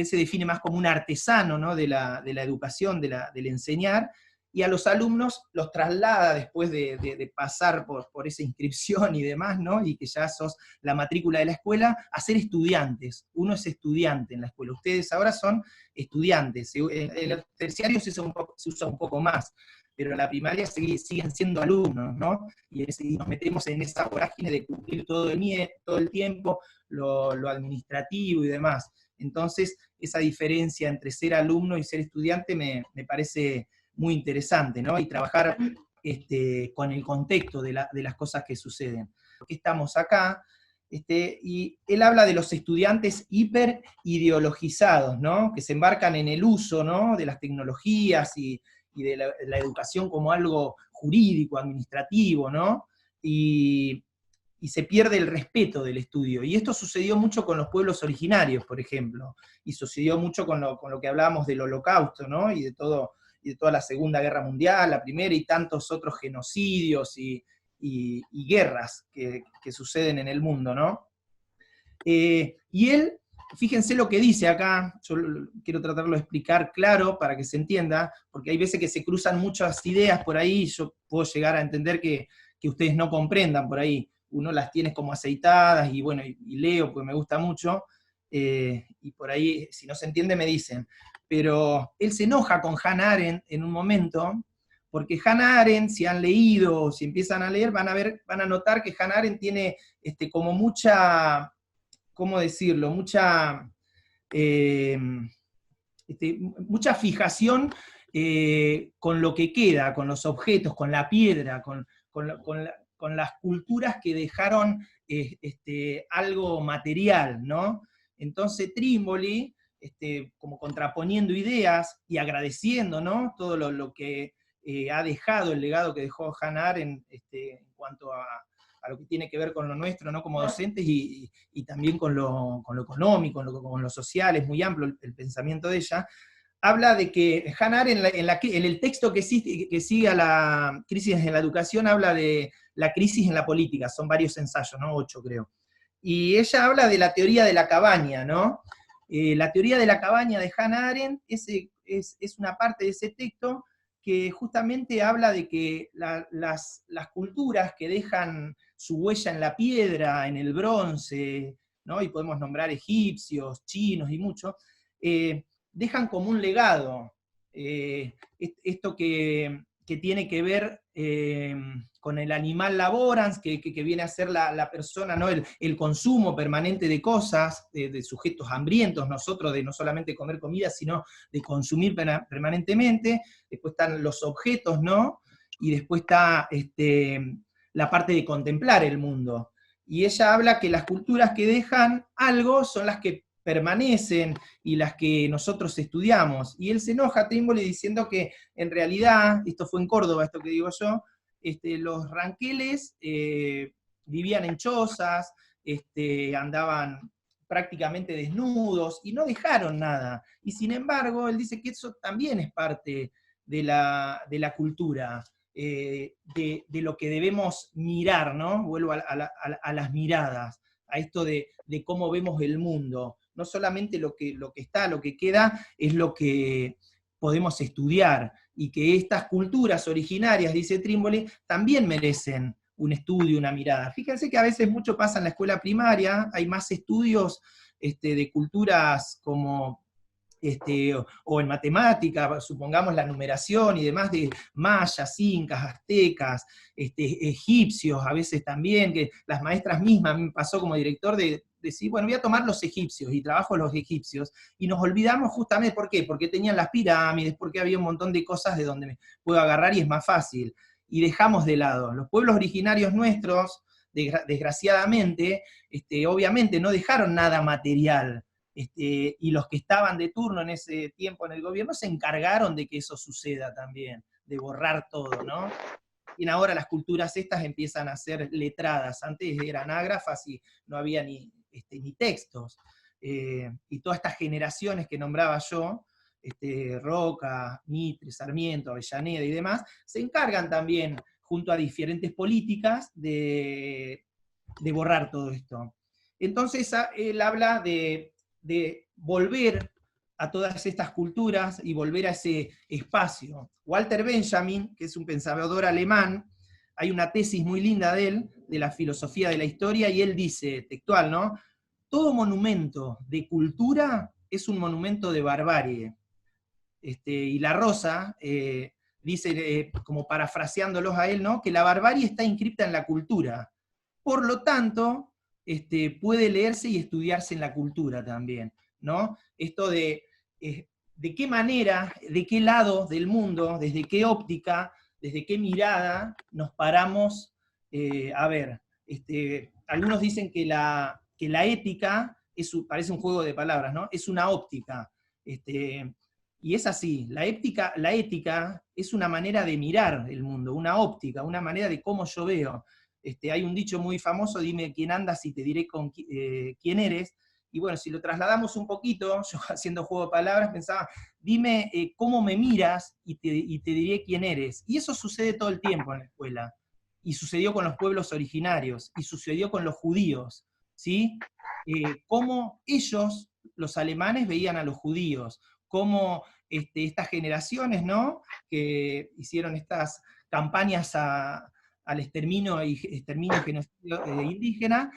se define más como un artesano, ¿no?, de la educación, del enseñar, y a los alumnos los traslada después de pasar por esa inscripción y demás, ¿no?, y que ya sos la matrícula de la escuela, a ser estudiantes. Uno es estudiante en la escuela. Ustedes ahora son estudiantes. En los terciarios se usa un poco más, pero en la primaria siguen siendo alumnos, ¿no? Y nos metemos en esa vorágine de cumplir todo el tiempo, lo administrativo y demás. Entonces, esa diferencia entre ser alumno y ser estudiante me parece muy interesante, ¿no? Y trabajar con el contexto de las cosas que suceden. Porque estamos acá, y él habla de los estudiantes hiperideologizados, ¿no?, que se embarcan en el uso, ¿no?, de las tecnologías y de la educación como algo jurídico, administrativo, ¿no? Y se pierde el respeto del estudio. Y esto sucedió mucho con los pueblos originarios, por ejemplo, y sucedió mucho con lo que hablábamos del Holocausto, ¿no?, y de toda la Segunda Guerra Mundial, la Primera, y tantos otros genocidios y guerras que suceden en el mundo, ¿no? Y él, fíjense lo que dice acá, yo quiero tratarlo de explicar claro para que se entienda, porque hay veces que se cruzan muchas ideas por ahí, y yo puedo llegar a entender que ustedes no comprendan por ahí, uno las tiene como aceitadas, y bueno, y leo porque me gusta mucho. y por ahí, si no se entiende, me dicen. Pero él se enoja con Hannah Arendt en un momento, porque Hannah Arendt, si han leído o si empiezan a leer, van a notar que Hannah Arendt tiene como mucha, ¿cómo decirlo? Mucha fijación con lo que queda, con los objetos, con la piedra, con las culturas que dejaron algo material, ¿no? Entonces Trímboli, como contraponiendo ideas y agradeciendo, ¿no?, todo lo que ha dejado, el legado que dejó Hannah Arendt en cuanto a lo que tiene que ver con lo nuestro, ¿no?, como docentes, y también con lo económico, con lo social, es muy amplio el pensamiento de ella. Habla de que Hannah Arendt, en el texto que sigue a la crisis en la educación, habla de la crisis en la política, son varios ensayos, ¿no? 8 creo. Y ella habla de la teoría de la cabaña, ¿no? La teoría de la cabaña de Hannah Arendt es una parte de ese texto que justamente habla de que las culturas que dejan su huella en la piedra, en el bronce, ¿no?, y podemos nombrar egipcios, chinos y mucho, dejan como un legado esto que tiene que ver con el animal laborans, que viene a ser la persona, ¿no?, el consumo permanente de cosas, de sujetos hambrientos, nosotros, de no solamente comer comida, sino de consumir permanentemente. Después están los objetos, ¿no?, y después está la parte de contemplar el mundo. Y ella habla que las culturas que dejan algo son las que permanecen y las que nosotros estudiamos. Y él se enoja, Trímboli, diciendo que en realidad, esto fue en Córdoba, esto que digo yo, los ranqueles vivían en chozas, andaban prácticamente desnudos y no dejaron nada. Y sin embargo, él dice que eso también es parte de la cultura, de lo que debemos mirar, ¿no? Vuelvo a las miradas, a esto de cómo vemos el mundo. No solamente lo que está, lo que queda, es lo que podemos estudiar, y que estas culturas originarias, dice Trímboli, también merecen un estudio, una mirada. Fíjense que a veces mucho pasa en la escuela primaria, hay más estudios de culturas como o en matemática, supongamos la numeración y demás, de mayas, incas, aztecas, egipcios, a veces también, que las maestras mismas, a mí me pasó como director de decir, bueno, voy a tomar los egipcios, y trabajo los egipcios, y nos olvidamos justamente, ¿por qué? Porque tenían las pirámides, porque había un montón de cosas de donde me puedo agarrar y es más fácil, y dejamos de lado. Los pueblos originarios nuestros, desgraciadamente, obviamente no dejaron nada material, y los que estaban de turno en ese tiempo en el gobierno se encargaron de que eso suceda también, de borrar todo, ¿no? Y ahora las culturas estas empiezan a ser letradas, antes eran ágrafas y no había ni textos. Y todas estas generaciones que nombraba yo, Roca, Mitre, Sarmiento, Avellaneda y demás, se encargan también, junto a diferentes políticas, de borrar todo esto. Entonces él habla de volver a todas estas culturas y volver a ese espacio. Walter Benjamin, que es un pensador alemán, hay una tesis muy linda de él, de la filosofía de la historia, y él dice, textual, ¿no? Todo monumento de cultura es un monumento de barbarie. Y La Rosa dice, como parafraseándolos a él, ¿no?, que la barbarie está inscripta en la cultura. Por lo tanto, puede leerse y estudiarse en la cultura también, ¿no? Esto de qué manera, de qué lado del mundo, desde qué óptica, desde qué mirada nos paramos a ver. Algunos dicen que la ética parece un juego de palabras, ¿no? Es una óptica. Y es así, la ética es una manera de mirar el mundo, una óptica, una manera de cómo yo veo. Hay un dicho muy famoso, dime quién andas y te diré quién eres. Y bueno, si lo trasladamos un poquito, yo haciendo juego de palabras pensaba, dime cómo me miras y te diré quién eres. Y eso sucede todo el tiempo en la escuela. Y sucedió con los pueblos originarios, y sucedió con los judíos, ¿sí? Cómo ellos, los alemanes, veían a los judíos, cómo estas generaciones, ¿no?, que hicieron estas campañas al exterminio y genocidio indígena,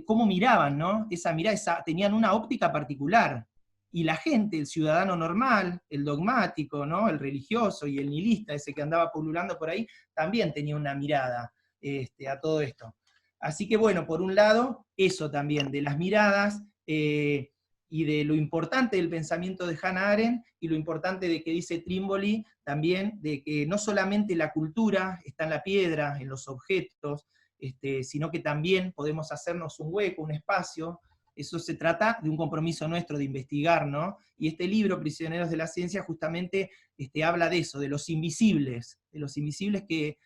cómo miraban, ¿no? Esa mirada, tenían una óptica particular. Y la gente, el ciudadano normal, el dogmático, ¿no? El religioso y el nihilista, ese que andaba pululando por ahí, también tenía una mirada a todo esto. Así que bueno, por un lado, eso también, de las miradas, y de lo importante del pensamiento de Hannah Arendt, y lo importante de que dice Trímboli también, de que no solamente la cultura está en la piedra, en los objetos, sino que también podemos hacernos un hueco, un espacio. Eso se trata de un compromiso nuestro de investigar, ¿no? Y este libro, Prisioneros de la Ciencia, justamente habla de eso, de los invisibles que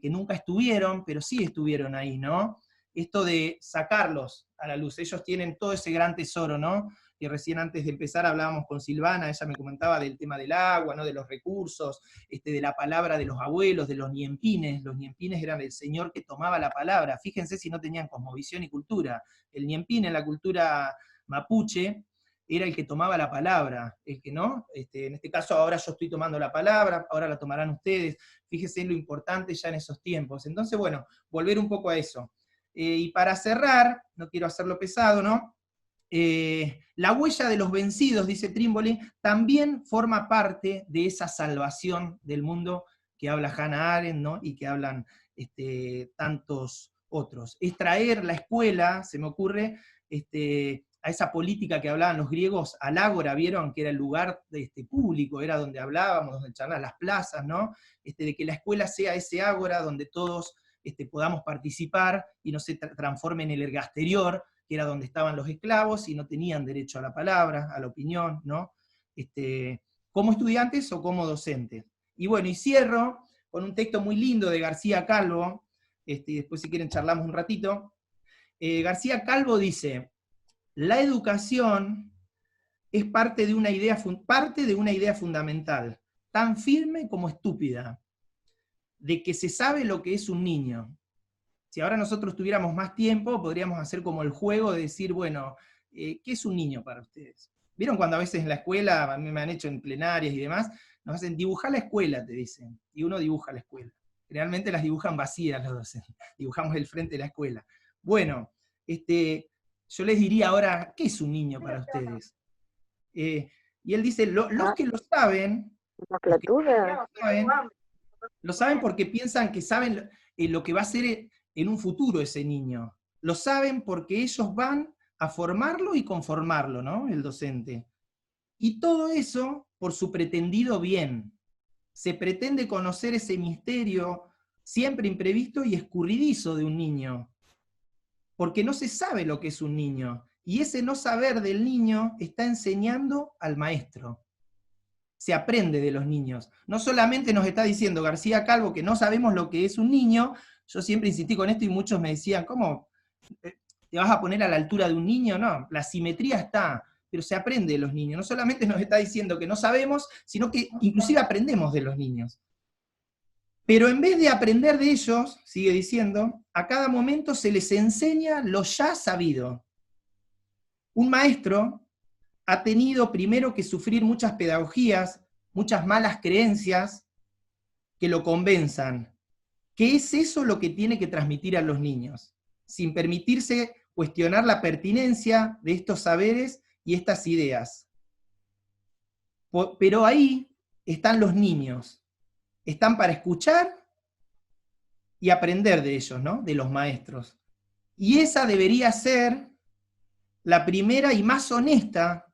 nunca estuvieron, pero sí estuvieron ahí, ¿no? Esto de sacarlos a la luz, ellos tienen todo ese gran tesoro, ¿no? Que recién antes de empezar hablábamos con Silvana, ella me comentaba del tema del agua, ¿no? De los recursos, de la palabra de los abuelos, de los niempines. Los niempines eran el señor que tomaba la palabra, fíjense si no tenían cosmovisión y cultura. El niempín en la cultura mapuche era el que tomaba la palabra, el que no, en este caso ahora yo estoy tomando la palabra, ahora la tomarán ustedes, fíjense lo importante ya en esos tiempos. Entonces, bueno, volver un poco a eso. Y para cerrar, no quiero hacerlo pesado, ¿no? La huella de los vencidos, dice Trímboli, también forma parte de esa salvación del mundo que habla Hannah Arendt, ¿no? Y que hablan tantos otros. Es traer la escuela, se me ocurre, a esa política que hablaban los griegos, al ágora, ¿vieron? Que era el lugar público, era donde hablábamos, donde charlábamos, las plazas, ¿no? De que la escuela sea ese ágora donde todos podamos participar y no se transforme en el ergasterior, que era donde estaban los esclavos y no tenían derecho a la palabra, a la opinión, ¿no? Como estudiantes o como docentes. Y bueno, y cierro con un texto muy lindo de García Calvo, y después si quieren charlamos un ratito. García Calvo dice: la educación es parte de una idea fundamental, tan firme como estúpida, de que se sabe lo que es un niño. Si ahora nosotros tuviéramos más tiempo, podríamos hacer como el juego de decir, bueno, ¿qué es un niño para ustedes? ¿Vieron cuando a veces en la escuela, a mí me han hecho en plenarias y demás, nos hacen dibujar la escuela, te dicen, y uno dibuja la escuela. Realmente las dibujan vacías los docentes, dibujamos el frente de la escuela. Bueno, yo les diría ahora, ¿qué es un niño para ustedes? Y él dice, los que lo saben, lo saben porque piensan que saben lo que va a ser en un futuro ese niño. Lo saben porque ellos van a formarlo y conformarlo, ¿no? El docente. Y todo eso por su pretendido bien. Se pretende conocer ese misterio siempre imprevisto y escurridizo de un niño. Porque no se sabe lo que es un niño. Y ese no saber del niño está enseñando al maestro. Se aprende de los niños. No solamente nos está diciendo García Calvo que no sabemos lo que es un niño, yo siempre insistí con esto y muchos me decían, ¿cómo te vas a poner a la altura de un niño? No, la simetría está, pero se aprende de los niños. No solamente nos está diciendo que no sabemos, sino que inclusive aprendemos de los niños. Pero en vez de aprender de ellos, sigue diciendo, a cada momento se les enseña lo ya sabido. Un maestro ha tenido primero que sufrir muchas pedagogías, muchas malas creencias que lo convenzan. ¿Qué es eso lo que tiene que transmitir a los niños? Sin permitirse cuestionar la pertinencia de estos saberes y estas ideas. Pero ahí están los niños. Están para escuchar y aprender de ellos, ¿no? De los maestros. Y esa debería ser la primera y más honesta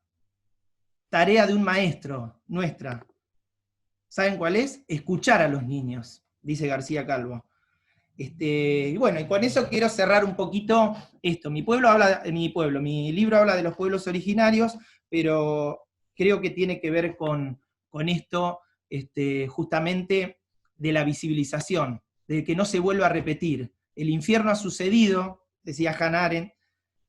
tarea de un maestro, nuestra. ¿Saben cuál es? Escuchar a los niños, dice García Calvo. Y bueno, y con eso quiero cerrar un poquito esto. Mi libro habla de los pueblos originarios, pero creo que tiene que ver con esto, justamente de la visibilización, de que no se vuelva a repetir. El infierno ha sucedido, decía Hannah Arendt,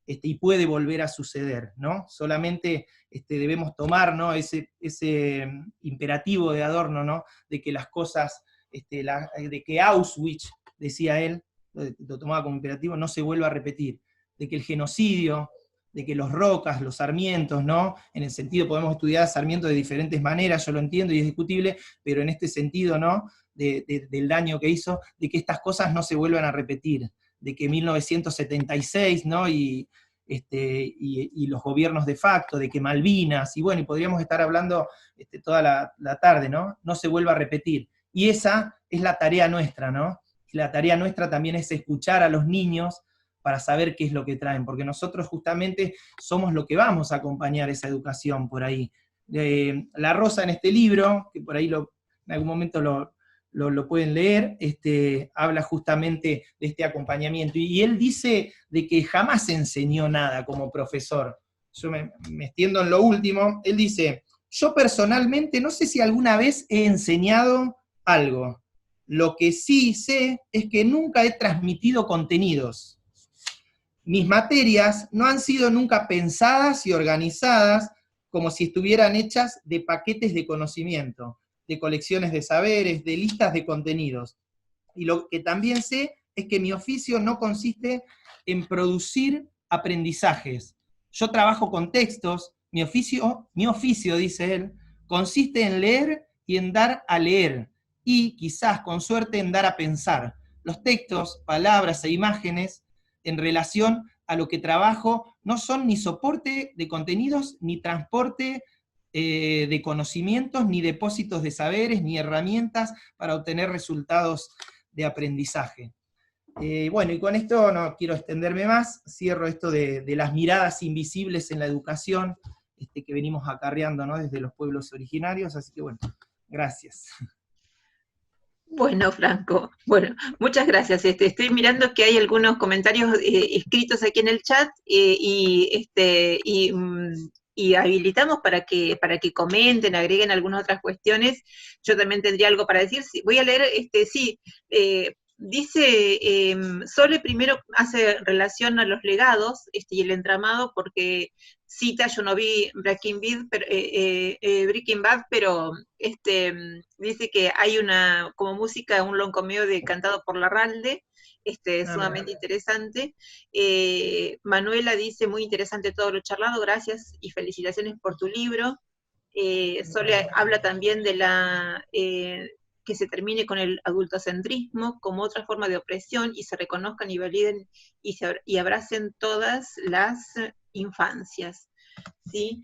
y puede volver a suceder, ¿no? Solamente debemos tomar, ¿no? ese imperativo de Adorno, ¿no? De que las cosas, de que Auschwitz, decía él, lo tomaba como imperativo, no se vuelva a repetir, de que el genocidio, de que los Rocas, los Sarmientos, ¿no? En el sentido, podemos estudiar a Sarmiento de diferentes maneras, yo lo entiendo y es discutible, pero en este sentido, ¿no? Del daño que hizo, de que estas cosas no se vuelvan a repetir, de que 1976, ¿no? Y los gobiernos de facto, de que Malvinas, y bueno, y podríamos estar hablando toda la tarde, ¿no? No se vuelva a repetir. Y esa es la tarea nuestra, ¿no? Y la tarea nuestra también es escuchar a los niños para saber qué es lo que traen, porque nosotros justamente somos lo que vamos a acompañar esa educación por ahí. La Rosa en este libro, que por ahí en algún momento lo pueden leer, habla justamente de este acompañamiento. Y él dice de que jamás enseñó nada como profesor. Yo me extiendo en lo último. Él dice, yo personalmente no sé si alguna vez he enseñado algo. Lo que sí sé es que nunca he transmitido contenidos. Mis materias no han sido nunca pensadas y organizadas como si estuvieran hechas de paquetes de conocimiento, de colecciones de saberes, de listas de contenidos. Y lo que también sé es que mi oficio no consiste en producir aprendizajes. Yo trabajo con textos, mi oficio, dice él, consiste en leer y en dar a leer, y quizás con suerte en dar a pensar. Los textos, palabras e imágenes en relación a lo que trabajo no son ni soporte de contenidos, ni transporte de conocimientos, ni depósitos de saberes, ni herramientas para obtener resultados de aprendizaje. Bueno, y con esto no quiero extenderme más, cierro esto de las miradas invisibles en la educación que venimos acarreando, ¿no? Desde los pueblos originarios, así que bueno, gracias. Bueno, Franco, bueno, muchas gracias. Estoy mirando que hay algunos comentarios escritos aquí en el chat y habilitamos para que comenten, agreguen algunas otras cuestiones. Yo también tendría algo para decir. Sí, voy a leer, sí, dice, Sole primero hace relación a los legados y el entramado, porque cita, yo no vi Breaking Bad, pero dice que hay como música, un loncomeo cantado por Larralde, sumamente interesante. Manuela dice, muy interesante todo lo charlado, gracias y felicitaciones por tu libro. Sole habla también de que se termine con el adultocentrismo como otra forma de opresión y se reconozcan y validen y abracen todas las infancias. ¿Sí?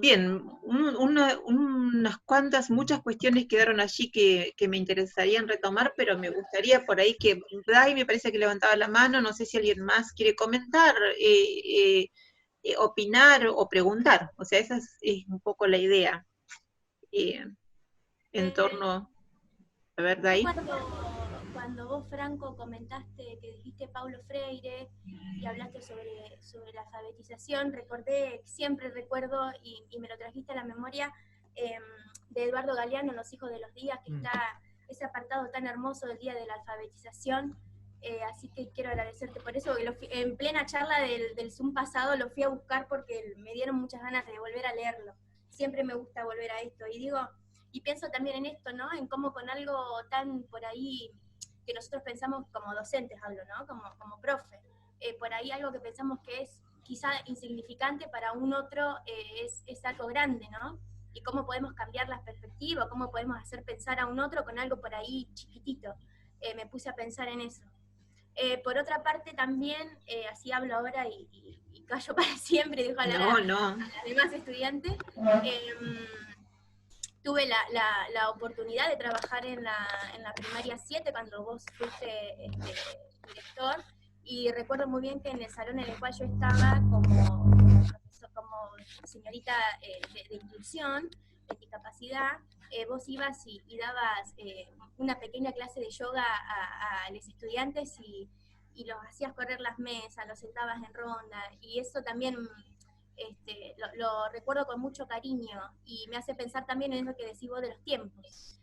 Bien, unas cuantas, muchas cuestiones quedaron allí que me interesarían retomar, pero me gustaría por ahí que Dai me parece que levantaba la mano, no sé si alguien más quiere comentar, opinar o preguntar, o sea, esa es un poco la idea en torno, a ver, Dai. Cuando vos, Franco, comentaste que dijiste Paulo Freire y hablaste sobre la alfabetización, siempre recuerdo, y me lo trajiste a la memoria, de Eduardo Galeano, Los hijos de los días, que está ese apartado tan hermoso del Día de la Alfabetización, así que quiero agradecerte por eso, porque en plena charla del Zoom pasado lo fui a buscar porque me dieron muchas ganas de volver a leerlo. Siempre me gusta volver a esto, y pienso también en esto, ¿no? En cómo con algo tan por ahí que nosotros pensamos como docentes, hablo, ¿no? Como profe. Por ahí algo que pensamos que es quizá insignificante para un otro es algo grande, ¿no? Y cómo podemos cambiar las perspectivas, cómo podemos hacer pensar a un otro con algo por ahí chiquitito. Me puse a pensar en eso. Por otra parte también, así hablo ahora y callo para siempre, dejo hablar a las demás estudiantes, tuve la oportunidad de trabajar en la primaria 7 cuando vos fuiste director, y recuerdo muy bien que en el salón en el cual yo estaba como señorita de inclusión, de discapacidad, vos ibas y dabas una pequeña clase de yoga a los estudiantes y los hacías correr las mesas, los sentabas en ronda, y eso también lo recuerdo con mucho cariño y me hace pensar también en eso que decís vos de los tiempos.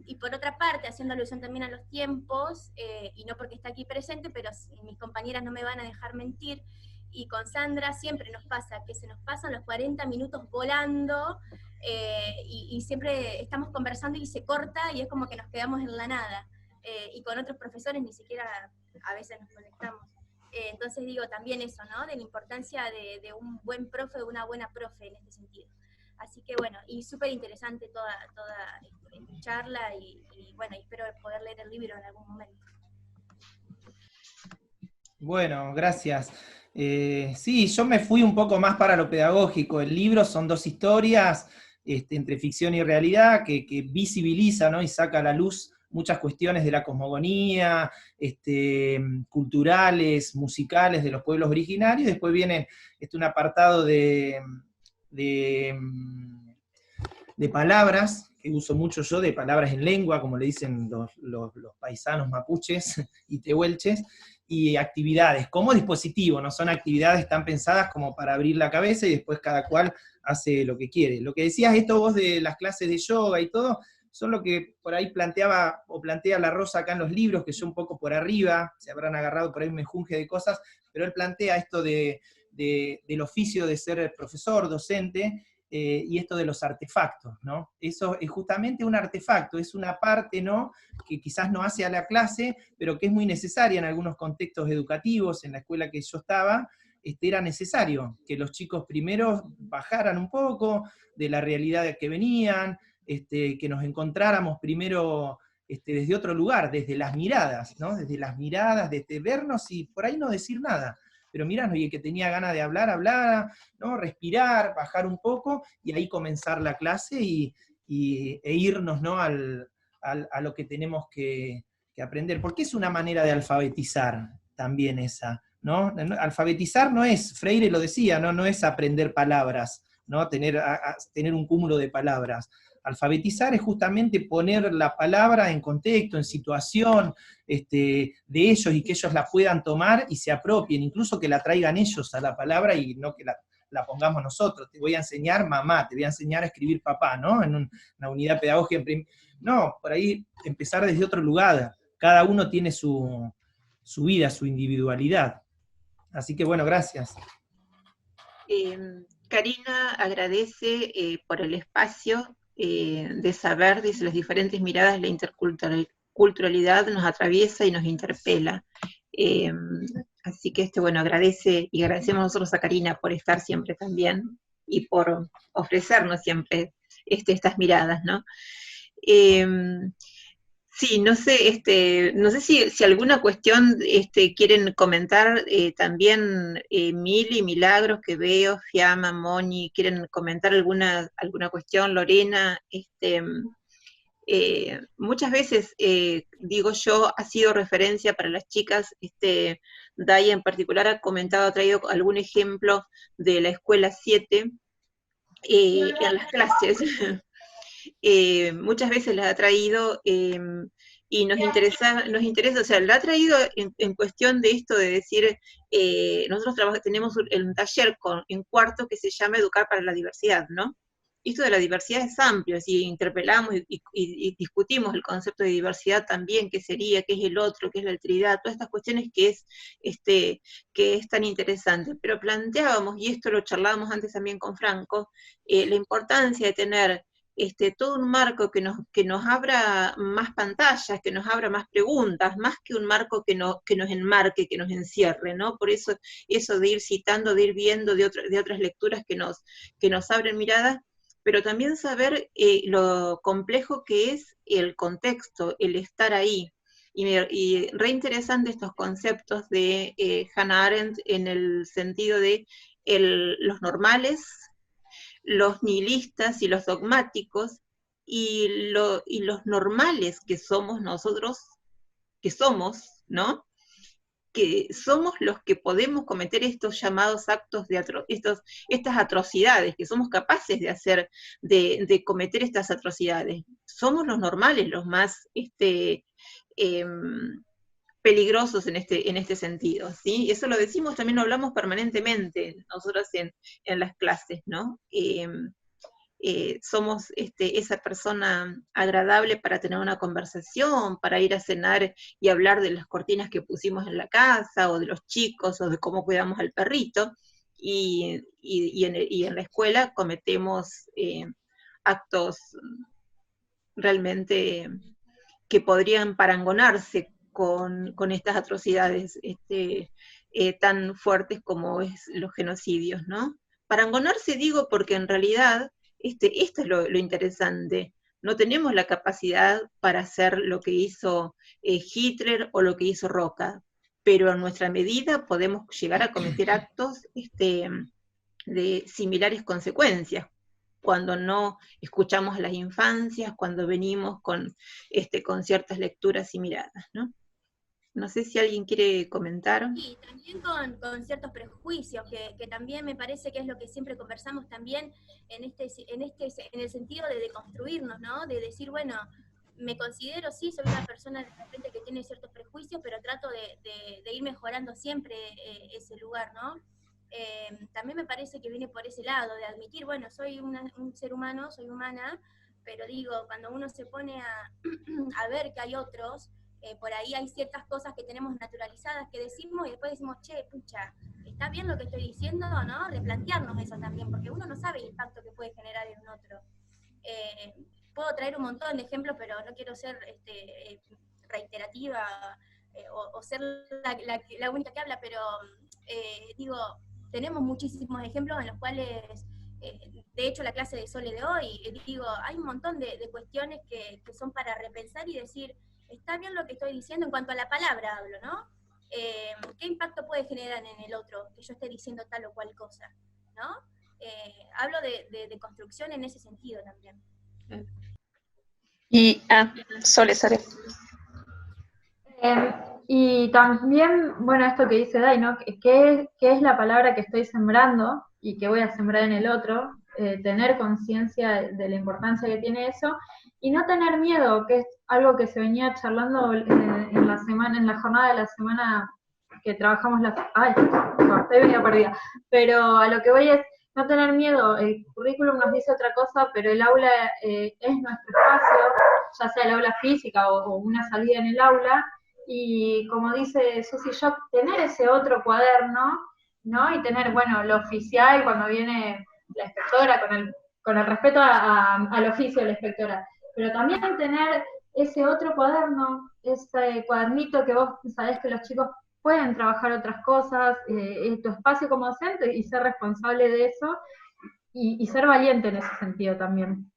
Y por otra parte, haciendo alusión también a los tiempos, y no porque está aquí presente, pero mis compañeras no me van a dejar mentir, y con Sandra siempre nos pasa que se nos pasan los 40 minutos volando, y siempre estamos conversando y se corta y es como que nos quedamos en la nada, y con otros profesores ni siquiera a veces nos conectamos. Entonces digo también eso, ¿no? De la importancia de un buen profe, de una buena profe en este sentido. Así que bueno, y súper interesante toda esta charla y bueno, espero poder leer el libro en algún momento. Bueno, gracias. Sí, yo me fui un poco más para lo pedagógico. El libro son 2 historias entre ficción y realidad que visibiliza, ¿no? Y saca a la luz muchas cuestiones de la cosmogonía, culturales, musicales de los pueblos originarios. Después viene un apartado de, de palabras, que uso mucho yo, de palabras en lengua, como le dicen los paisanos mapuches y tehuelches, y actividades como dispositivo, no son actividades tan pensadas como para abrir la cabeza y después cada cual hace lo que quiere. Lo que decías esto vos de las clases de yoga y todo, son lo que por ahí planteaba o plantea la Rosa acá en los libros, que yo un poco por arriba, se habrán agarrado por ahí un menjunje de cosas, pero él plantea esto del oficio de ser profesor, docente, y esto de los artefactos, ¿no? Eso es justamente un artefacto, es una parte, ¿no?, que quizás no hace a la clase, pero que es muy necesaria en algunos contextos educativos. En la escuela que yo estaba, era necesario que los chicos primero bajaran un poco de la realidad de que venían, que nos encontráramos primero desde otro lugar, desde las miradas, ¿no? Desde las miradas, desde vernos y por ahí no decir nada. Pero mirá, y el que tenía ganas de hablar, hablar, ¿no? Respirar, bajar un poco, y ahí comenzar la clase e irnos, ¿no?, a lo que tenemos que aprender. Porque es una manera de alfabetizar también esa, ¿no? Alfabetizar no es, Freire lo decía, no es aprender palabras, ¿no? Tener un cúmulo de palabras. Alfabetizar es justamente poner la palabra en contexto, en situación, de ellos, y que ellos la puedan tomar y se apropien, incluso que la traigan ellos a la palabra y no que la pongamos nosotros. Te voy a enseñar mamá, te voy a enseñar a escribir papá, ¿no? En una unidad pedagógica. No, por ahí empezar desde otro lugar. Cada uno tiene su vida, su individualidad. Así que bueno, gracias. Karina agradece por el espacio de saber, dice, las diferentes miradas, la interculturalidad nos atraviesa y nos interpela. Así que bueno, agradece, y agradecemos nosotros a Karina por estar siempre también y por ofrecernos siempre estas miradas, ¿no? Sí, no sé, no sé si alguna cuestión quieren comentar también Mili, Milagros, que veo, Fiamma, Moni, quieren comentar alguna cuestión, Lorena. Muchas veces, digo yo, ha sido referencia para las chicas, Daya en particular ha comentado, ha traído algún ejemplo de la escuela 7 en las clases. Muchas veces las ha traído y nos interesa, o sea, la ha traído en cuestión de esto de decir, nosotros tenemos un taller en cuarto que se llama Educar para la Diversidad, ¿no? Esto de la diversidad es amplio, si interpelamos y discutimos el concepto de diversidad también, qué sería, qué es el otro, qué es la alteridad, todas estas cuestiones que es tan interesante. Pero planteábamos, y esto lo charlábamos antes también con Franco, la importancia de tener todo un marco que nos abra más pantallas, que nos abra más preguntas, más que un marco que nos enmarque, que nos encierre, ¿no? Por eso de ir citando, de ir viendo de otras lecturas que nos abren miradas, pero también saber lo complejo que es el contexto, el estar ahí. Y re interesante estos conceptos de Hannah Arendt en el sentido de los normales, los nihilistas y los dogmáticos, y los normales que somos nosotros, que somos, ¿no? Que somos los que podemos cometer estos llamados actos estas atrocidades, que somos capaces de hacer, de cometer estas atrocidades. Somos los normales, los más peligrosos en este sentido, ¿sí? Eso lo decimos, también lo hablamos permanentemente nosotros en las clases, ¿no? Somos esa persona agradable para tener una conversación, para ir a cenar y hablar de las cortinas que pusimos en la casa, o de los chicos, o de cómo cuidamos al perrito, y en la escuela cometemos actos realmente que podrían parangonarse con estas atrocidades. tan fuertes como es los genocidios, ¿no? Parangonarse digo porque en realidad esto es lo interesante. No tenemos la capacidad para hacer lo que hizo Hitler o lo que hizo Roca, pero a nuestra medida podemos llegar a cometer actos de similares consecuencias, cuando no escuchamos a las infancias, cuando venimos con ciertas lecturas y miradas, ¿no? No sé si alguien quiere comentar. Y también con ciertos prejuicios, que también me parece que es lo que siempre conversamos también en el sentido de deconstruirnos, ¿no? De decir, bueno, me considero, sí, soy una persona de repente que tiene ciertos prejuicios, pero trato de ir mejorando siempre ese lugar, ¿no? También me parece que viene por ese lado, de admitir, bueno, soy un ser humano, soy humana, pero digo, cuando uno se pone a ver que hay otros, por ahí hay ciertas cosas que tenemos naturalizadas que decimos y después decimos, che, pucha, ¿está bien lo que estoy diciendo o no? Replantearnos eso también, porque uno no sabe el impacto que puede generar en un otro. Puedo traer un montón de ejemplos, pero no quiero ser reiterativa o ser la única que habla, pero digo, tenemos muchísimos ejemplos en los cuales, de hecho la clase de Sole de hoy, digo, hay un montón de cuestiones que son para repensar y decir, está bien lo que estoy diciendo en cuanto a la palabra hablo, ¿no? ¿Qué impacto puede generar en el otro que yo esté diciendo tal o cual cosa, ¿no? Hablo de construcción en ese sentido también. Y, Sole. Y también, bueno, esto que dice Dai, ¿no? ¿Qué es la palabra que estoy sembrando y que voy a sembrar en el otro? Tener conciencia de la importancia que tiene eso y no tener miedo, que es algo que se venía charlando en la semana, en la jornada de la semana que trabajamos estoy venida perdida, pero a lo que voy es no tener miedo. El currículum nos dice otra cosa, pero el aula es nuestro espacio, ya sea el aula física o una salida en el aula, y como dice Susi Shock, tener ese otro cuaderno, ¿no? Y tener, bueno, lo oficial cuando viene la inspectora, con el respeto al oficio de la inspectora, pero también tener ese otro cuaderno, ese cuadernito que vos sabés que los chicos pueden trabajar otras cosas, tu espacio como docente y ser responsable de eso y ser valiente en ese sentido también.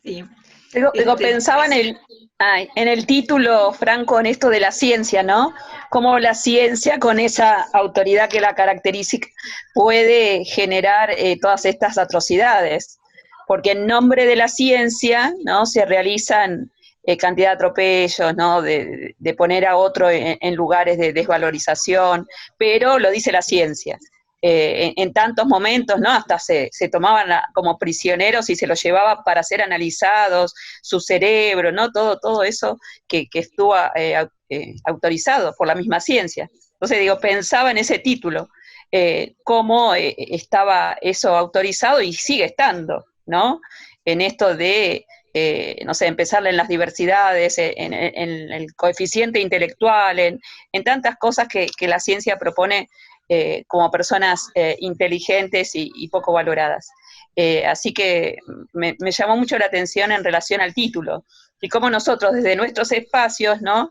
Sí. Digo, pensaba en el título, Franco, en esto de la ciencia, ¿no? Cómo la ciencia, con esa autoridad que la caracteriza, puede generar todas estas atrocidades. Porque en nombre de la ciencia, ¿no? Se realizan cantidad de atropellos, ¿no? De poner a otro en lugares de desvalorización, pero lo dice la ciencia. En tantos momentos, ¿no? Hasta se tomaban como prisioneros y se los llevaba para ser analizados, su cerebro, ¿no? Todo eso que estuvo autorizado por la misma ciencia. Entonces, digo, pensaba en ese título, cómo estaba eso autorizado y sigue estando, ¿no? En esto de, no sé, empezar en las diversidades, en el coeficiente intelectual, en tantas cosas que la ciencia propone como personas inteligentes y poco valoradas. Así que me llamó mucho la atención en relación al título, y cómo nosotros desde nuestros espacios, ¿no?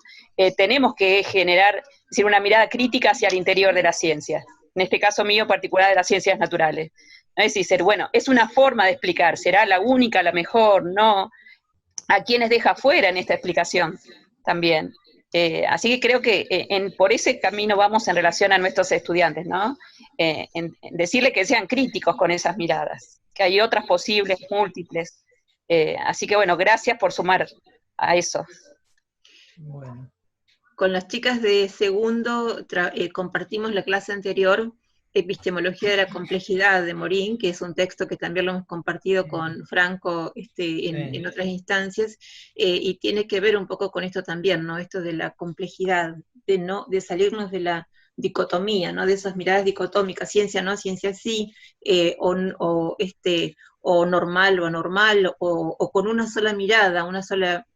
Tenemos que generar, decir, una mirada crítica hacia el interior de la ciencia, en este caso mío particular de las ciencias naturales. ¿No? Es decir, bueno, es una forma de explicar, ¿será la única, la mejor? No. ¿A quiénes deja fuera en esta explicación también? Así que creo que por ese camino vamos en relación a nuestros estudiantes, ¿no? En decirle que sean críticos con esas miradas, que hay otras posibles, múltiples. Así que bueno, gracias por sumar a eso. Bueno. Con las chicas de segundo compartimos la clase anterior, Epistemología de la Complejidad de Morín, que es un texto que también lo hemos compartido con Franco en otras instancias, y tiene que ver un poco con esto también, ¿no? Esto de la complejidad, de salirnos de la dicotomía, ¿no? De esas miradas dicotómicas, ciencia no, ciencia sí, o normal o anormal, o con una sola mirada, una sola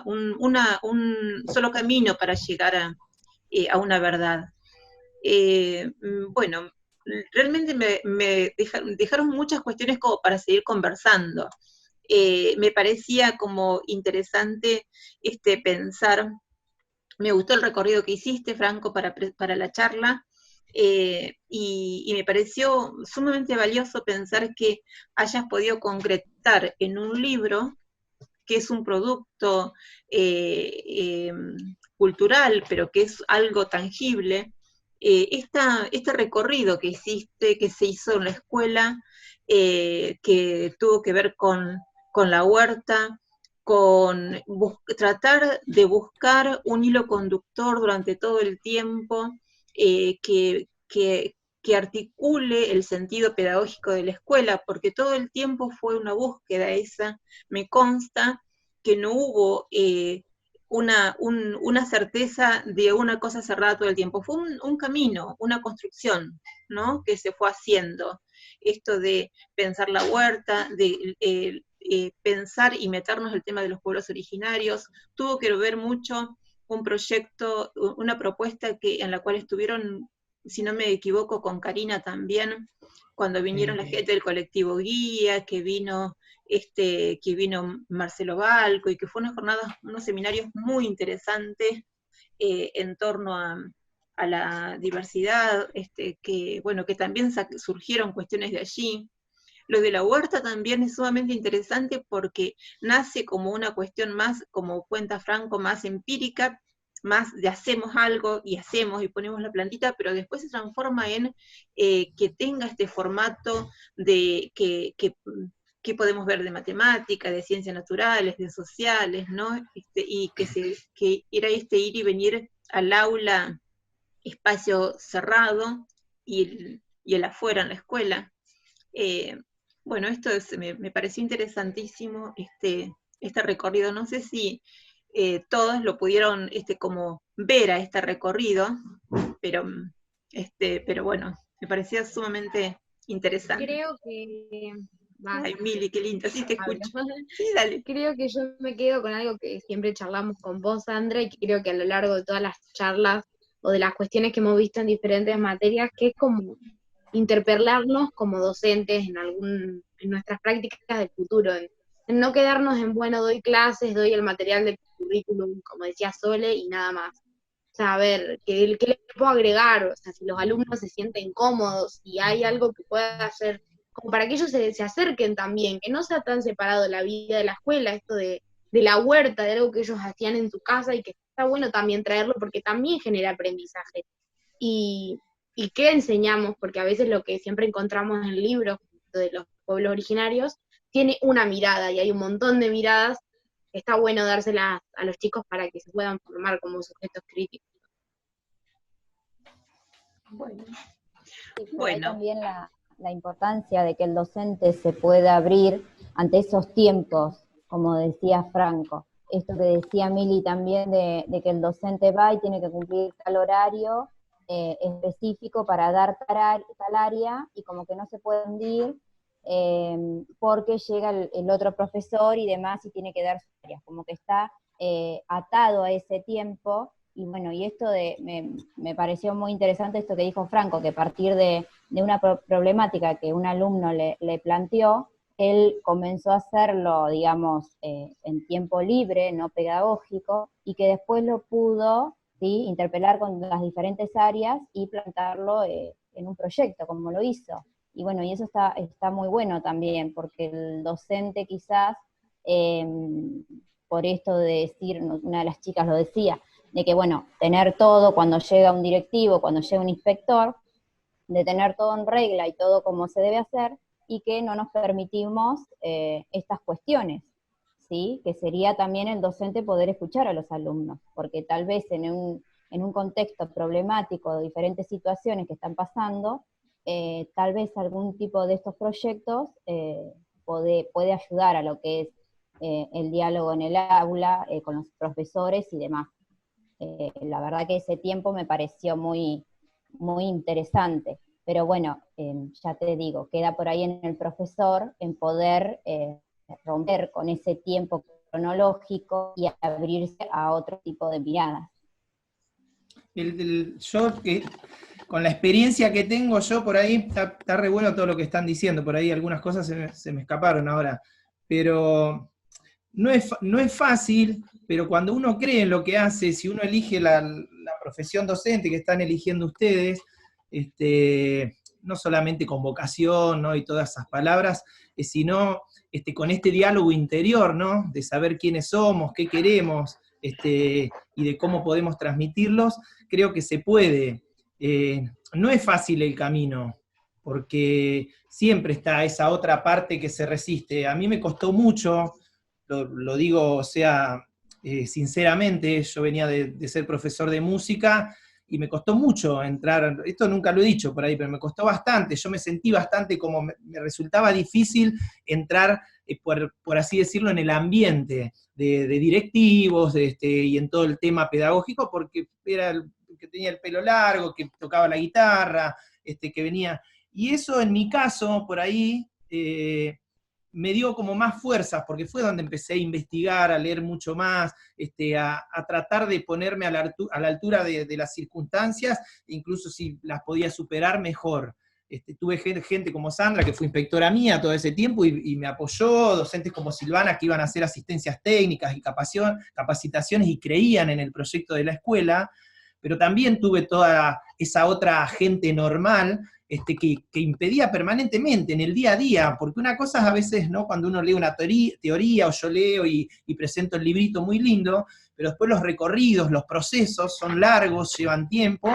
un solo camino para llegar a una verdad. Bueno, realmente me dejaron muchas cuestiones como para seguir conversando. Me parecía como interesante pensar Me gustó el recorrido que hiciste, Franco, para la charla, y me pareció sumamente valioso pensar que hayas podido concretar en un libro, que es un producto cultural, pero que es algo tangible, este recorrido que hiciste, que se hizo en la escuela, que tuvo que ver con la huerta, con tratar de buscar un hilo conductor durante todo el tiempo, que articule el sentido pedagógico de la escuela, porque todo el tiempo fue una búsqueda esa. Me consta que no hubo una certeza de una cosa cerrada todo el tiempo, fue un camino, una construcción, ¿no?, que se fue haciendo. Esto de pensar la huerta, de pensar y meternos el tema de los pueblos originarios, tuvo que ver mucho un proyecto, una propuesta en la cual estuvieron, si no me equivoco, con Karina también, cuando vinieron la gente del colectivo Guía, que vino Marcelo Balco, y que fue unos seminarios muy interesantes en torno a la diversidad, que también surgieron cuestiones de allí. Lo de la huerta también es sumamente interesante porque nace como una cuestión más, como cuenta Franco, más empírica, más de hacemos algo y hacemos y ponemos la plantita, pero después se transforma en que tenga este formato de que podemos ver de matemática, de ciencias naturales, de sociales, ¿no? Y que era ir y venir al aula, espacio cerrado, y el afuera en la escuela. Bueno, esto me pareció interesantísimo, este recorrido. No sé si todos lo pudieron como ver a este recorrido, pero bueno, me parecía sumamente interesante. Creo que... Ay, Mili, qué lindo, sí te escucho. Sí, dale. Creo que yo me quedo con algo que siempre charlamos con vos, Sandra, y creo que a lo largo de todas las charlas o de las cuestiones que hemos visto en diferentes materias, que es como interpelarnos como docentes en nuestras prácticas del futuro, en no quedarnos en, bueno, doy clases, doy el material del currículum, como decía Sole, y nada más. O sea, a ver, ¿qué le puedo agregar? O sea, si los alumnos se sienten cómodos y hay algo que pueda hacer, como para que ellos se acerquen también, que no sea tan separado la vida de la escuela, esto de la huerta, de algo que ellos hacían en su casa, y que está bueno también traerlo porque también genera aprendizaje. Y qué enseñamos, porque a veces lo que siempre encontramos en libros de los pueblos originarios tiene una mirada, y hay un montón de miradas que está bueno dárselas a los chicos para que se puedan formar como sujetos críticos. Bueno. Sí, hay también la importancia de que el docente se pueda abrir ante esos tiempos, como decía Franco. Esto que decía Mili también de que el docente va y tiene que cumplir tal horario específico para dar tal área, y como que no se puede hundir porque llega el otro profesor y demás y tiene que dar sus áreas, como que está atado a ese tiempo. Y bueno, y esto me pareció muy interesante esto que dijo Franco, que a partir de una problemática que un alumno le planteó, él comenzó a hacerlo, digamos, en tiempo libre, no pedagógico, y que después lo pudo, ¿sí?, interpelar con las diferentes áreas y plantarlo en un proyecto, como lo hizo. Y bueno, y eso está muy bueno también, porque el docente quizás, por esto de decir, una de las chicas lo decía, de que bueno, tener todo cuando llega un directivo, cuando llega un inspector, de tener todo en regla y todo como se debe hacer, y que no nos permitimos estas cuestiones, ¿sí? Que sería también el docente poder escuchar a los alumnos, porque tal vez en un contexto problemático de diferentes situaciones que están pasando, tal vez algún tipo de estos proyectos puede ayudar a lo que es el diálogo en el aula, con los profesores y demás. La verdad que ese tiempo me pareció muy, muy interesante. Pero bueno, ya te digo, queda por ahí en el profesor en poder romper con ese tiempo cronológico y abrirse a otro tipo de miradas. Yo, con la experiencia que tengo yo por ahí, está re bueno todo lo que están diciendo, por ahí algunas cosas se me escaparon ahora, pero no es fácil, pero cuando uno cree en lo que hace, si uno elige la profesión docente que están eligiendo ustedes, no solamente con vocación, ¿no? Y todas esas palabras, sino con este diálogo interior, ¿no? De saber quiénes somos, qué queremos, y de cómo podemos transmitirlos, creo que se puede. No es fácil el camino, porque siempre está esa otra parte que se resiste. A mí me costó mucho, lo digo, o sea, sinceramente, yo venía de ser profesor de música, y me costó mucho entrar, esto nunca lo he dicho por ahí, pero me costó bastante, yo me sentí bastante como, me resultaba difícil entrar, por así decirlo, en el ambiente de directivos, y en todo el tema pedagógico, porque era el que tenía el pelo largo, que tocaba la guitarra, que venía, y eso en mi caso, por ahí, me dio como más fuerzas, porque fue donde empecé a investigar, a leer mucho más, a tratar de ponerme a la altura de las circunstancias, incluso si las podía superar, mejor. Tuve gente como Sandra, que fue inspectora mía todo ese tiempo, y me apoyó, docentes como Silvana, que iban a hacer asistencias técnicas y capacitaciones, y creían en el proyecto de la escuela, pero también tuve toda esa otra gente normal, que impedía permanentemente en el día a día, porque una cosa es a veces, ¿no?, cuando uno lee una teoría, o yo leo y presento el librito muy lindo, pero después los recorridos, los procesos son largos, llevan tiempo,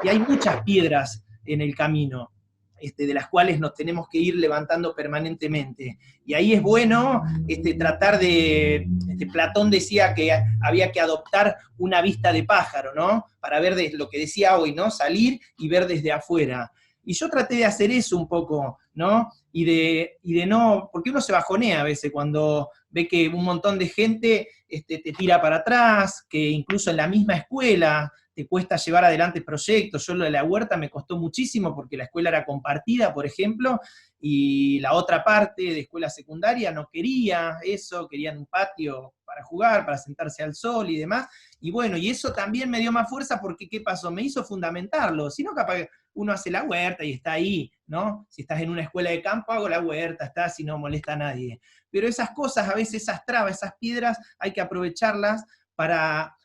y hay muchas piedras en el camino, de las cuales nos tenemos que ir levantando permanentemente. Y ahí es bueno tratar de, Platón decía que había que adoptar una vista de pájaro, ¿no?, para ver lo que decía hoy, ¿no?, salir y ver desde afuera. Y yo traté de hacer eso un poco, ¿no? Y de no, porque uno se bajonea a veces cuando ve que un montón de gente te tira para atrás, que incluso en la misma escuela te cuesta llevar adelante proyectos. Yo lo de la huerta me costó muchísimo porque la escuela era compartida, por ejemplo, y la otra parte de escuela secundaria no quería eso, querían un patio para jugar, para sentarse al sol y demás. Y bueno, y eso también me dio más fuerza porque, ¿qué pasó? Me hizo fundamentarlo, si no capaz uno hace la huerta y está ahí, ¿no? Si estás en una escuela de campo, hago la huerta, está, si no molesta a nadie. Pero esas cosas, a veces esas trabas, esas piedras, hay que aprovecharlas para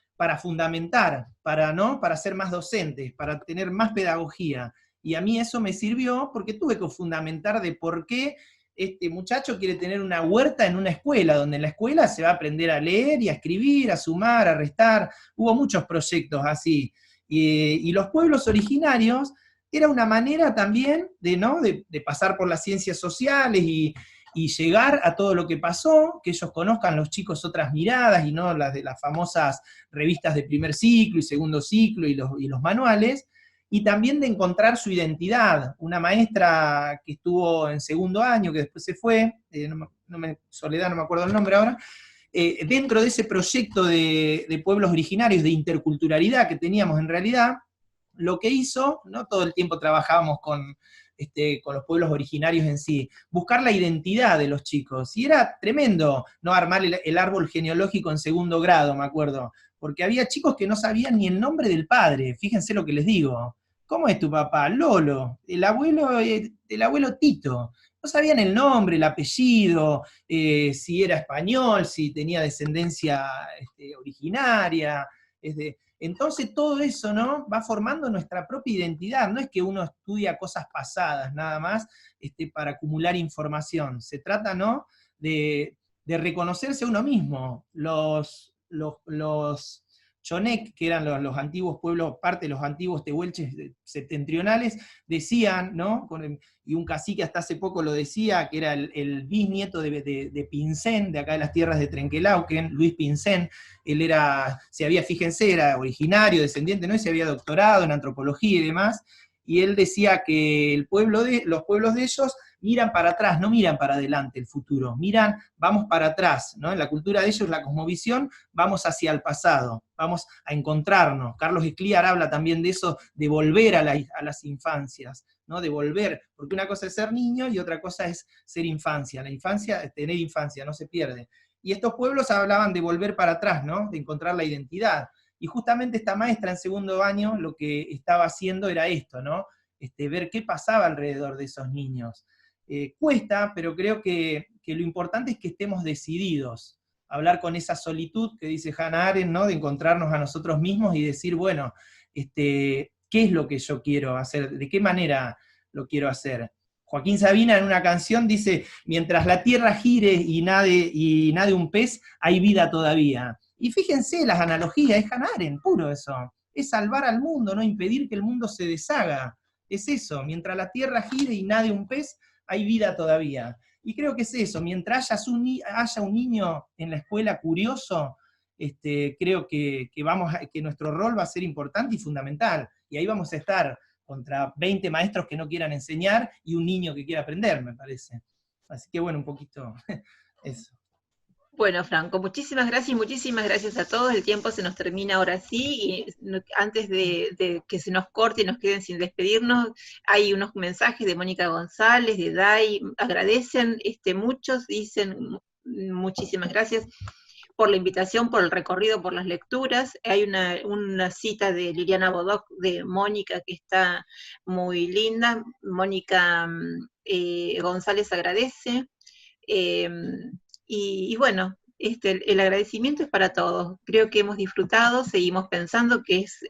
fundamentar, para ser más docentes, para tener más pedagogía. Y a mí eso me sirvió porque tuve que fundamentar de por qué este muchacho quiere tener una huerta en una escuela, donde en la escuela se va a aprender a leer y a escribir, a sumar, a restar. Hubo muchos proyectos así. Y los pueblos originarios era una manera también de pasar por las ciencias sociales y llegar a todo lo que pasó, que ellos conozcan los chicos otras miradas y no las de las famosas revistas de primer ciclo y segundo ciclo y los manuales, y también de encontrar su identidad. Una maestra que estuvo en segundo año, que después se fue, Soledad, no me acuerdo el nombre ahora, dentro de ese proyecto de pueblos originarios, de interculturalidad que teníamos en realidad, lo que hizo, no todo el tiempo trabajábamos con los pueblos originarios en sí, buscar la identidad de los chicos, y era tremendo, no armar el árbol genealógico en segundo grado, me acuerdo, porque había chicos que no sabían ni el nombre del padre, fíjense lo que les digo. ¿Cómo es tu papá? Lolo. El abuelo Tito. No sabían el nombre, el apellido, si era español, si tenía descendencia originaria. Entonces todo eso, ¿no?, va formando nuestra propia identidad. No es que uno estudia cosas pasadas nada más para acumular información. Se trata, ¿no?, de reconocerse a uno mismo. Los Chonek, que eran los antiguos pueblos, parte de los antiguos tehuelches septentrionales, decían, ¿no?, y un cacique hasta hace poco lo decía, que era el bisnieto de Pincén, de acá de las tierras de Trenquelauquen, Luis Pincén. Él fíjense, era originario, descendiente, ¿no?, y se había doctorado en antropología y demás, y él decía que los pueblos de ellos miran para atrás, no miran para adelante el futuro, vamos para atrás, ¿no? En la cultura de ellos, la cosmovisión, vamos hacia el pasado, vamos a encontrarnos. Carlos Escliar habla también de eso, de volver a las infancias, ¿no? De volver, porque una cosa es ser niño y otra cosa es ser infancia. La infancia, tener infancia, no se pierde. Y estos pueblos hablaban de volver para atrás, ¿no?, de encontrar la identidad. Y justamente esta maestra en segundo año lo que estaba haciendo era esto, ¿no?, ver qué pasaba alrededor de esos niños. Cuesta, pero creo que lo importante es que estemos decididos, hablar con esa solitud que dice Hannah Arendt, ¿no? De encontrarnos a nosotros mismos y decir, bueno, ¿qué es lo que yo quiero hacer? ¿De qué manera lo quiero hacer? Joaquín Sabina en una canción dice, mientras la tierra gire y nade un pez, hay vida todavía. Y fíjense las analogías, es Hannah Arendt, puro eso. Es salvar al mundo, no impedir que el mundo se deshaga. Es eso, mientras la tierra gire y nade un pez, hay vida todavía. Y creo que es eso, mientras haya un niño en la escuela curioso, creo que nuestro rol va a ser importante y fundamental. Y ahí vamos a estar contra 20 maestros que no quieran enseñar y un niño que quiera aprender, me parece. Así que bueno, un poquito eso. Bueno, Franco, muchísimas gracias a todos. El tiempo se nos termina ahora sí, y antes de que se nos corte y nos queden sin despedirnos, hay unos mensajes de Mónica González, de Dai, agradecen, muchos dicen muchísimas gracias por la invitación, por el recorrido, por las lecturas. Hay una cita de Liliana Bodoc de Mónica que está muy linda. Mónica González agradece. Y bueno, el agradecimiento es para todos. Creo que hemos disfrutado, seguimos pensando que es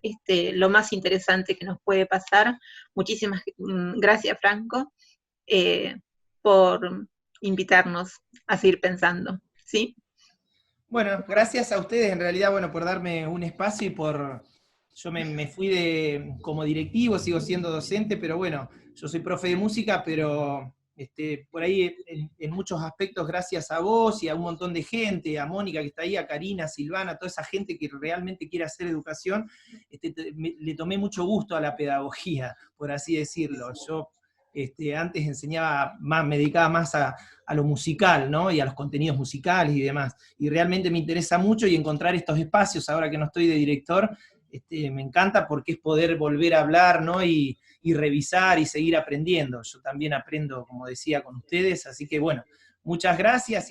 lo más interesante que nos puede pasar. Muchísimas gracias, Franco, por invitarnos a seguir pensando, ¿sí? Bueno, gracias a ustedes en realidad, bueno, por darme un espacio y yo me fui como directivo, sigo siendo docente, pero bueno, yo soy profe de música, pero por ahí en muchos aspectos gracias a vos y a un montón de gente, a Mónica que está ahí, a Karina, a Silvana, a toda esa gente que realmente quiere hacer educación, le tomé mucho gusto a la pedagogía, por así decirlo. Yo antes enseñaba más, me dedicaba más a lo musical, ¿no? Y a los contenidos musicales y demás. Y realmente me interesa mucho y encontrar estos espacios, ahora que no estoy de director, me encanta porque es poder volver a hablar, ¿no? Y revisar y seguir aprendiendo. Yo también aprendo, como decía, con ustedes, así que bueno, muchas gracias.